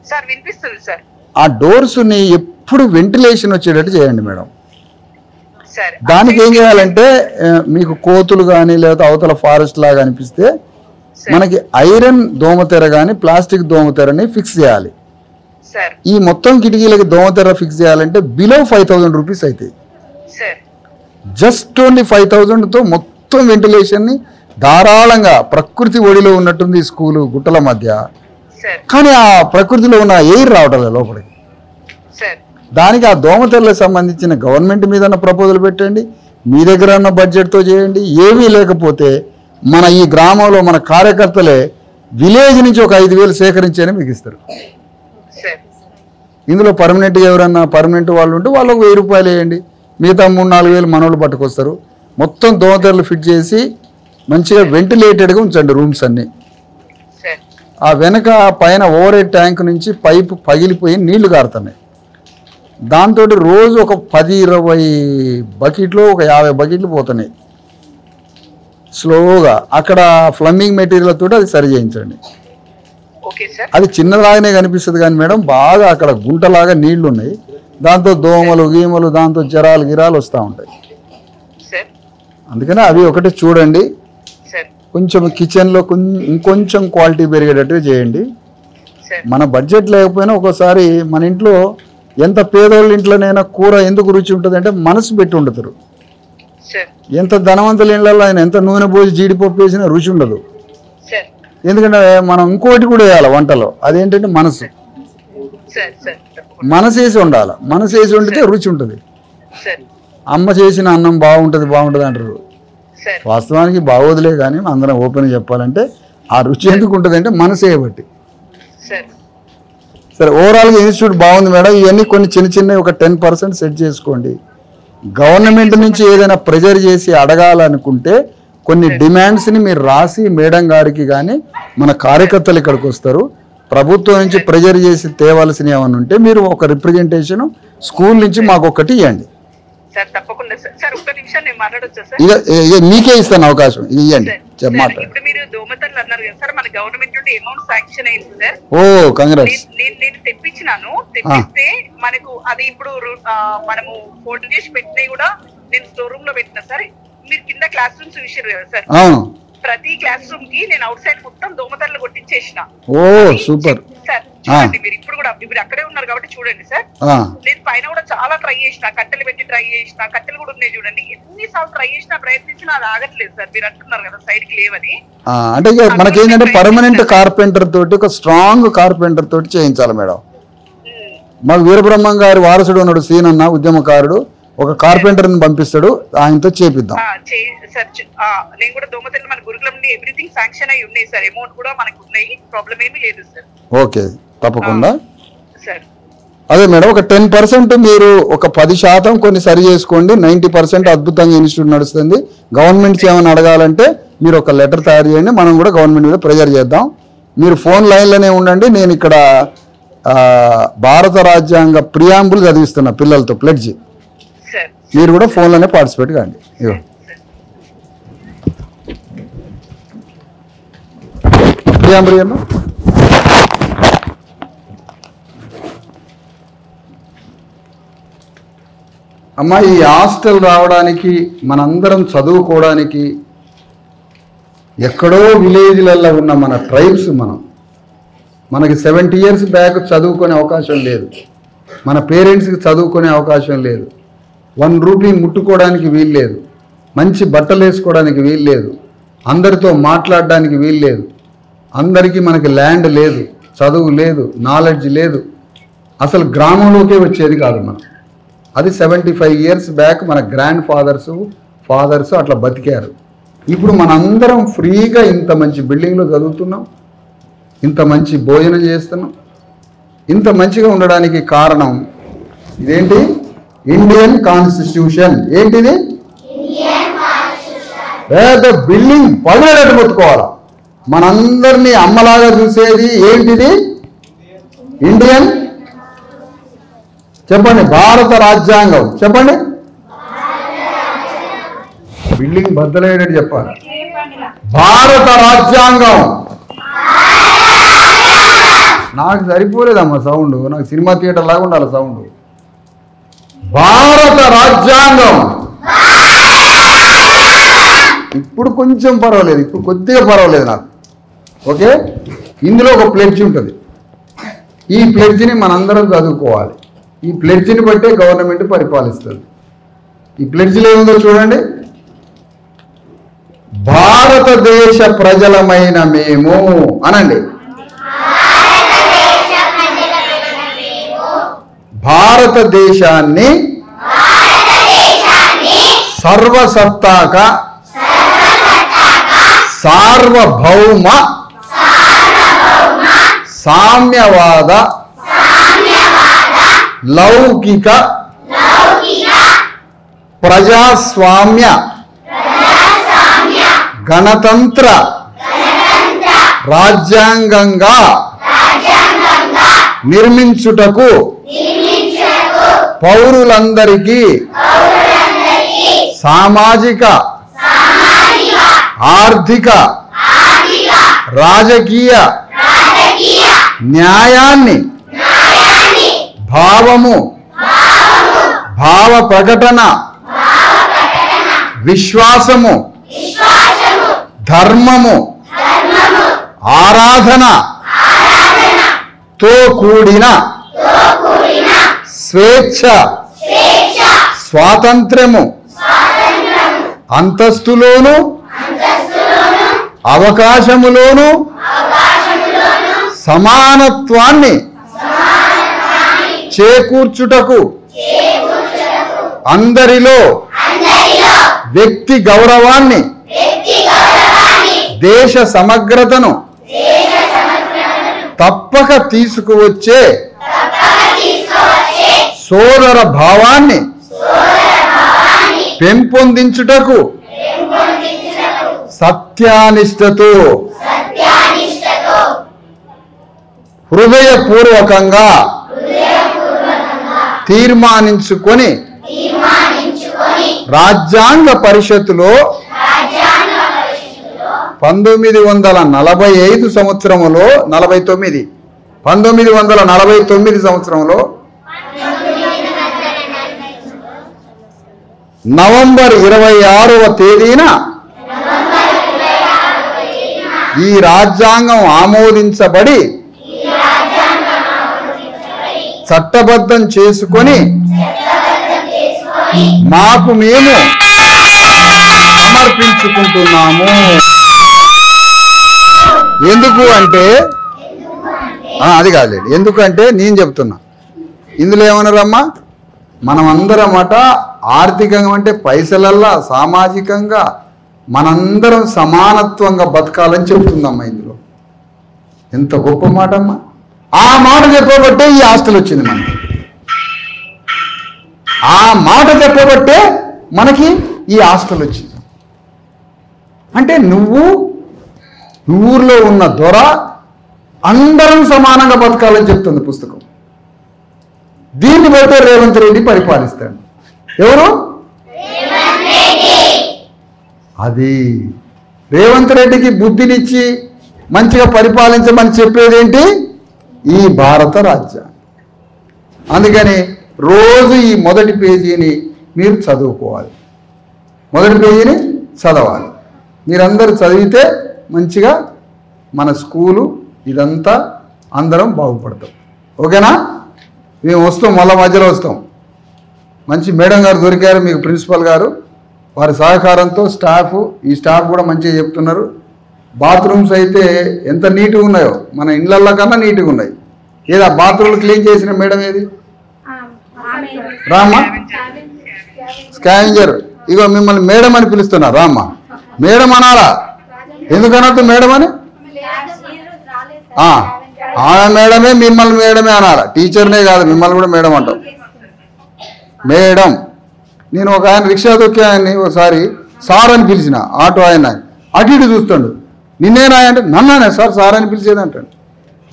సార్ వినిపిస్తుంది సార్. ఆ డోర్స్ని ఎప్పుడు వెంటిలేషన్ వచ్చేటట్టు చేయండి మేడం. సార్ దానికి ఏం చేయాలంటే మీకు కోతులు కానీ లేదా అవతల ఫారెస్ట్ లాగా అనిపిస్తే మనకి ఐరన్ దోమతెర కానీ ప్లాస్టిక్ దోమతెరని ఫిక్స్ చేయాలి. సార్ ఈ మొత్తం కిటికీలకి దోమతెర ఫిక్స్ చేయాలంటే బిలో 5,000 రూపీస్ అవుతాయి. సార్ జస్ట్ ఓన్లీ 5,000తో మొత్తం వెంటిలేషన్ని ధారాళంగా ప్రకృతి ఒడిలో ఉన్నట్టుంది ఈ స్కూలు గుట్టల మధ్య. సార్ కానీ ఆ ప్రకృతిలో ఉన్న ఎయిర్ రావటం లేదు లోపలికి. సార్ దానికి ఆ దోమతెరలకు సంబంధించిన గవర్నమెంట్ మీద ప్రపోజల్ పెట్టండి, మీ దగ్గర ఉన్న బడ్జెట్తో చేయండి. ఏమీ లేకపోతే మన ఈ గ్రామంలో మన కార్యకర్తలే విలేజ్ నుంచి ఒక 5,000 సేకరించని మీకు ఇస్తారు. సార్ ఇందులో పర్మనెంట్గా ఎవరన్నా పర్మనెంట్ వాళ్ళు ఉంటే వాళ్ళకు 1,000 రూపాయలు వేయండి, మిగతా 3-4 వేలు మనోళ్ళు పట్టుకొస్తారు. మొత్తం దోమతెరలు ఫిట్ చేసి మంచిగా వెంటిలేటెడ్గా ఉంచండి రూమ్స్ అన్నీ. సార్ ఆ వెనక పైన ఓవర్ హెడ్ ట్యాంక్ నుంచి పైపు పగిలిపోయి నీళ్లు కారుతున్నాయి. దాంతో రోజు ఒక 10-20 బకెట్లు ఒక 50 బకెట్లు పోతున్నాయి స్లోగా. అక్కడ ఫ్లమ్మింగ్ మెటీరియల్ తోటి అది సరి చేయించండి. ఓకే సార్ అది చిన్నలాగానే కనిపిస్తుంది కానీ మేడం బాగా అక్కడ గుంటలాగా నీళ్లు ఉన్నాయి. దాంతో దోమలు గీమలు దాంతో జ్వరాలు గిరాలు వస్తూ ఉంటాయి. సార్ అందుకని అవి ఒకటి చూడండి. సార్ కొంచెం కిచెన్లో ఇంకొంచెం క్వాలిటీ పెరిగేటట్టు చేయండి. సార్ మన బడ్జెట్ లేకపోయినా ఒక్కోసారి మన ఇంట్లో ఎంత పేదోళ్ళ ఇంట్లోనైనా కూర ఎందుకు రుచి ఉంటుంది అంటే మనసు పెట్టి వండుతారు. సార్ ఎంత ధనవంతుల ఇళ్ళల్లో ఆయన ఎంత నూనె పోసి జీడిపప్పు వేసినా రుచి ఉండదు. సార్ ఎందుకంటే మనం ఇంకోటి కూడా వేయాలి వంటలో, అదేంటంటే మనసు. సార్ సార్ మనసు వేసి ఉండాలి, మనసు వేసి వండితే రుచి ఉంటుంది. సార్ అమ్మ చేసిన అన్నం బాగుంటుంది అంటారు. సార్ వాస్తవానికి బాగోదులే కానీ అందరం ఓపెన్ చెప్పాలంటే ఆ రుచి ఎందుకు ఉంటుంది అంటే మనసు వేయబట్టి. సార్ సరే, ఓవరాల్గా ఇన్స్టిట్యూట్ బాగుంది మేడం. ఇవన్నీ కొన్ని చిన్న చిన్నవి ఒక 10% సెట్ చేసుకోండి. గవర్నమెంట్ నుంచి ఏదైనా ప్రెజర్ చేసి అడగాలనుకుంటే కొన్ని డిమాండ్స్ని మీరు రాసి మేడం గారికి కానీ మన కార్యకర్తలు ఇక్కడికి వస్తారు. ప్రభుత్వం నుంచి ప్రెజర్ చేసి తేవాల్సినవి ఏమైనా ఉంటే మీరు ఒక రిప్రజెంటేషన్ స్కూల్ నుంచి మాకు ఒకటి ఇవ్వండి. సార్ తప్పకుండా సార్. సార్ ఒక్క నిమిషం నేను మాట్లాడొచ్చా సార్? ఇక మీకే ఇస్తాను అవకాశం, ఇవ్వండి మాట్లాడు. ఇప్పుడు మీరు దోమతెరలు అన్నారు కదా సార్, మన గవర్నమెంట్ నుండి అమౌంట్ శాంక్షన్ అయింది సార్. ఓ కంగ్రాట్స్. నేను తెప్పించినాను. తెప్పిస్తే మనకు అది ఇప్పుడు మనము ఫోటో చేసి పెట్టినవి కూడా నేను స్టోర్ రూమ్ లో పెట్టినా సార్. మీరు కింద క్లాస్ రూమ్స్ చూసారు కదా సార్, ప్రతి క్లాస్ రూమ్ కి నేను అవుట్ సైడ్ మొత్తం దోమతెరలు కొట్టించేసిన. ఓ సూపర్ సార్ చూడండి, మీరు ఇప్పుడు కూడా ఇప్పుడు అక్కడే ఉన్నారు కాబట్టి చూడండి సార్. నేను పైన కూడా చాలా ట్రై చేసిన, కట్టెలు పెట్టి ట్రై చేసిన, కట్టెలు కూడా ఉన్నాయి చూడండి. ఎన్నిసార్లు ట్రై చేసినా ప్రయత్నించినా అది ఆగట్లేదు సార్. మీరు అంటున్నారు కదా సైడ్ కి లేవని. అంటే మనకేంటంటే పర్మనెంట్ కార్పెంటర్ తోటి ఒక స్ట్రాంగ్ కార్పెంటర్ తోటి చేయించాలి మేడం. మాకు వీరబ్రహ్మం గారి వారసుడు ఉన్నాడు సీనన్న, ఉద్యమకారుడు, ఒక కార్పెంటర్ని పంపిస్తాడు, ఆయనతో చేపిద్దాం. సార్ నేను కూడా దోమతెరలు మన గురుకులం నుండి ఎవ్రీథింగ్ శాంక్షన్ అయి ఉన్నాయి సార్. అమౌంట్ కూడా మనకు ఉన్నాయి, ప్రాబ్లం ఏమీ లేదు సార్. ఓకే తప్పకుండా సార్. అదే మేడం, ఒక 10% మీరు ఒక 10% కొన్ని సరి చేసుకోండి. 90% అద్భుతంగా ఇన్స్టిట్యూట్ నడుస్తుంది. గవర్నమెంట్ ఏమైనా అడగాలంటే మీరు ఒక లెటర్ తయారు చేయండి, మనం కూడా గవర్నమెంట్ మీద ప్రెజర్ చేద్దాం. మీరు ఫోన్ లైన్లోనే ఉండండి. నేను ఇక్కడ భారత రాజ్యాంగ ప్రియాంబుల్ చదివిస్తున్నా పిల్లలతో ప్లెడ్జ్. మీరు కూడా ఫోన్లోనే పార్టిసిపేట్ కాండి. ఇగో ప్రియాంబుల్ అమ్మా. అమ్మా, ఈ హాస్టల్ రావడానికి మనందరం చదువుకోవడానికి ఎక్కడో విలేజ్లలో ఉన్న మన ట్రైబ్స్ మనకి 70 years బ్యాక్ చదువుకునే అవకాశం లేదు. మన పేరెంట్స్కి చదువుకునే అవకాశం లేదు. 1 రూపీ ముట్టుకోవడానికి వీలు లేదు. మంచి బట్టలు వేసుకోవడానికి వీలు లేదు. అందరితో మాట్లాడడానికి వీలు లేదు. అందరికీ మనకి ల్యాండ్ లేదు, చదువు లేదు, నాలెడ్జ్ లేదు. అసలు గ్రామంలోకే వచ్చేది కాదు మనం. అది 75 years బ్యాక్ మన గ్రాండ్ ఫాదర్స్ అట్లా బతికారు. ఇప్పుడు మనందరం ఫ్రీగా ఇంత మంచి బిల్డింగ్లో చదువుతున్నాం, ఇంత మంచి భోజనం చేస్తున్నాం. ఇంత మంచిగా ఉండడానికి కారణం ఇదేంటి? Indian constitution. ఏంటిది? పెద్ద బిల్డింగ్ పదివేలట్టు మొత్తుకోవాలా. మనందరినీ అమ్మలాగా చూసేది ఏంటిది? ఇండియన్ చెప్పండి, భారత రాజ్యాంగం చెప్పండి. బిల్డింగ్ బద్దలయ్యేటట్టు చెప్పాలి. భారత రాజ్యాంగం. నాకు సరిపోలేదమ్మా సౌండ్, నాకు సినిమా థియేటర్ లాగా ఉండాలి సౌండ్. భారత రాజ్యాంగం. ఇప్పుడు కొంచెం పర్వాలేదు, ఇప్పుడు కొద్దిగా పర్వాలేదు నాకు. ఓకే, ఇందులో ఒక ప్లెడ్జ్ ఉంటుంది. ఈ ప్లెడ్జ్ని మనందరం చదువుకోవాలి. ఈ ప్లెడ్జ్ని బట్టే గవర్నమెంట్ పరిపాలిస్తుంది. ఈ ప్లెడ్జ్లో ఏముందో చూడండి. భారతదేశ ప్రజలమైన మేము అనండి. భారతదేశాన్ని సర్వసత్తాక సార్వభౌమ సామ్యవాద లౌకిక ప్రజాస్వామ్య గణతంత్ర రాజ్యాంగంగా నిర్మించుటకు పౌరులందరికీ సామాజిక ఆర్థిక రాజకీయ న్యాయాన్ని భావము భావ ప్రకటన విశ్వాసము ధర్మము ఆరాధనతో కూడిన స్వేచ్ఛ స్వాతంత్ర్యము అంతస్తులోను అవకాశములోను సమానత్వాన్ని చేకూర్చుటకు అందరిలో వ్యక్తి గౌరవాన్ని దేశ సమగ్రతను తప్పక తీసుకువచ్చే సోదర భావాన్ని పెంపొందించుటకు సత్యానిష్టతో హృదయపూర్వకంగా తీర్మానించుకొని రాజ్యాంగ పరిషత్తులో 1949 సంవత్సరములో 1949 సంవత్సరంలో నవంబర్ 26వ తేదీన ఈ రాజ్యాంగం ఆమోదించబడి చట్టబద్ధం చేసుకొని మాకు మేము సమర్పించుకుంటున్నాము. ఎందుకు అంటే అది కాదులేండి, ఎందుకంటే నేను చెప్తున్నా. ఇందులో ఏమన్నారమ్మా, మనం అందరమట ఆర్థికంగా అంటే పైసలల్లా సామాజికంగా మనందరం సమానత్వంగా బతకాలని చెప్తుందమ్మా. ఇందులో ఎంత గొప్ప మాట అమ్మా. ఆ మాట చెప్పబట్టే ఈ హాస్టల్ వచ్చింది మనకి. ఆ మాట చెప్పబట్టే మనకి ఈ హాస్టల్ వచ్చింది. అంటే నువ్వు ఊర్లో ఉన్న దొర అందరం సమానంగా బతకాలని చెప్తుంది పుస్తకం. దీన్ని బట్టే రేవంత్ రెడ్డి పరిపాలిస్తాడు. ఎవరు? అది రేవంత్ రెడ్డికి బుద్ధినిచ్చి మంచిగా పరిపాలించమని చెప్పేదేంటి? ఈ భారత రాజ్యాంగం. అందుకని రోజు ఈ మొదటి పేజీని మీరు చదువుకోవాలి. మొదటి పేజీని చదవాలి. మీరందరూ చదివితే మంచిగా మన స్కూలు ఇదంతా అందరం బాగుపడతాం. ఓకేనా? మేము వస్తాం, మళ్ళీ మధ్యలో వస్తాం. మంచి మేడం గారు దొరికారు మీకు, ప్రిన్సిపల్ గారు. వారి సహకారంతో ఈ స్టాఫ్ కూడా మంచిగా చెప్తున్నారు. బాత్రూమ్స్ అయితే ఎంత నీట్గా ఉన్నాయో, మన ఇళ్ళల్లో కన్నా నీట్గా ఉన్నాయి. ఏదా బాత్రూమ్లు క్లీన్ చేసిన మేడం ఏది? రామ్మా, స్కావెంజర్. ఇగో మిమ్మల్ని మేడం అని పిలుస్తున్నా. రామ్మా, మేడం అనాలా? ఎందుకనొద్దు మేడం అని? ఆమె మేడమే, మిమ్మల్ని మేడమే అనాలా. టీచర్నే కాదు, మిమ్మల్ని కూడా మేడం అంటాం. మేడం. నేను ఒక ఆయన రిక్షా దొక్కే ఆయన్ని ఒకసారి సార్ అని పిలిచిన ఆటో ఆయన అటు ఇటు చూస్తాడు. నిన్నేనా అంటే నన్నానే సార్ అని పిలిచేది అంటాడు.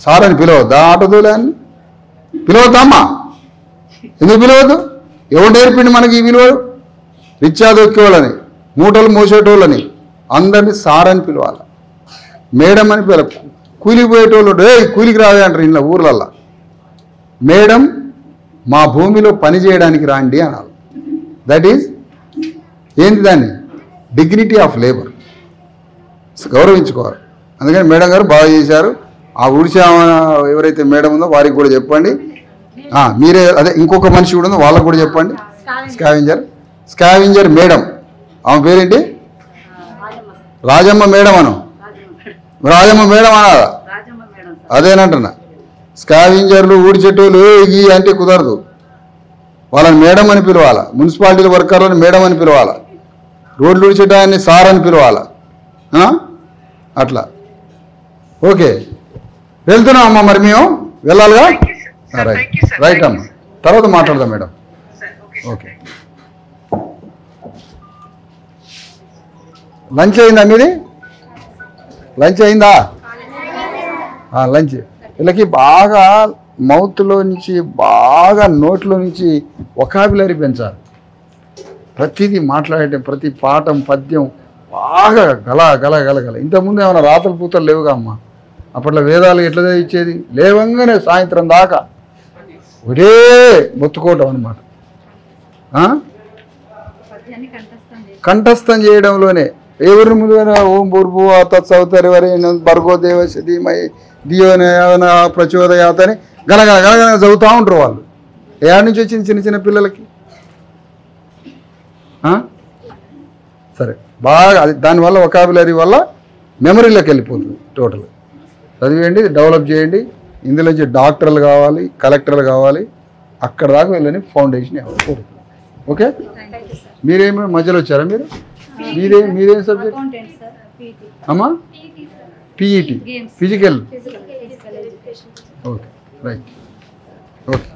సార్ అని పిలవద్దా ఆటో దూలే అని? పిలవద్దమ్మా, ఎందుకు పిలవద్దు? ఎవరు నేర్పిండి మనకి ఈ విలువలు? రిచ్చా దొక్కేవాళ్ళని, మూటలు మోసేటోళ్ళని అందరినీ సార్ అని పిలవాలి, మేడం అని పిలవ. కూలికి పోయేటోళ్ళు కూలికి రావే అంటారు ఇంట్లో ఊర్లల్లో. మేడం మా భూమిలో పని చేయడానికి రాండి అనాలి. దట్ ఈజ్ ఏంటి దాన్ని? డిగ్నిటీ ఆఫ్ లేబర్, గౌరవించుకోవాలి. అందుకని మేడం గారు బాగా చేశారు. ఆ ఊడిసా ఎవరైతే మేడం ఉందో వారికి కూడా చెప్పండి. మీరే అదే ఇంకొక మనిషి కూడా ఉందో వాళ్ళకు కూడా చెప్పండి. స్కావెంజర్ మేడం, ఆమె పేరేంటి? రాజమ్మ మేడం అను. రాజమ్మ మేడం అనాలా? అదేనంటున్నా. స్కావెంజర్లు ఊడిచెట్టోళ్ళు ఈ అంటే కుదరదు, వాళ్ళని మేడం అని పిలవాలా. మున్సిపాలిటీ వర్కర్లను మేడం అని పిలవాలా. రోడ్లు ఊడిచెట్టాన్ని సార్ అని పిలవాలా. అట్లా ఓకే. వెళ్తున్నాం అమ్మా, మరి మేము వెళ్ళాలిగా. రైట్ అమ్మా, తర్వాత మాట్లాడదాం మేడం. ఓకే. లంచ్ అయిందా మీది? లంచ్ అయిందా? లంచ్. వీళ్ళకి బాగా మౌత్లో నుంచి బాగా నోట్లో నుంచి వొకాబులరీ పెంచాలి. ప్రతిదీ మాట్లాడే ప్రతి పాఠం పద్యం బాగా గల. ఇంతకుముందు ఏమైనా రాతలు పూతలు లేవుగా అమ్మ. అప్పట్లో వేదాలు ఎట్లా ఇచ్చేది? లేవంగానే సాయంత్రం దాకా ఒకే మొత్తుకోవటం అనమాట. కంఠస్థం చేయడంలోనే ఎవరి ముందుగా ఓం భూర్భువ తత్సవితుర్ వరేణ్యం భర్గో దేవస్య ధీమహి ధియో యో ప్రచోదయాత్ అని గలగల చదువుతూ ఉంటారు వాళ్ళు. ఏడాది నుంచి వచ్చింది చిన్న చిన్న పిల్లలకి. సరే, బాగా అది దానివల్ల వొకాబులరీ వల్ల మెమరీలోకి వెళ్ళిపోతుంది. టోటల్ చదివేయండి, డెవలప్ చేయండి. ఇందులోంచి డాక్టర్లు కావాలి, కలెక్టర్లు కావాలి, అక్కడ దాకా వెళ్ళని ఫౌండేషన్ కోరుతుంది. ఓకే. మీరేమి మధ్యలో వచ్చారా? మీరేం సబ్జెక్ట్ అమ్మా? PET, physical. Okay, right. Okay.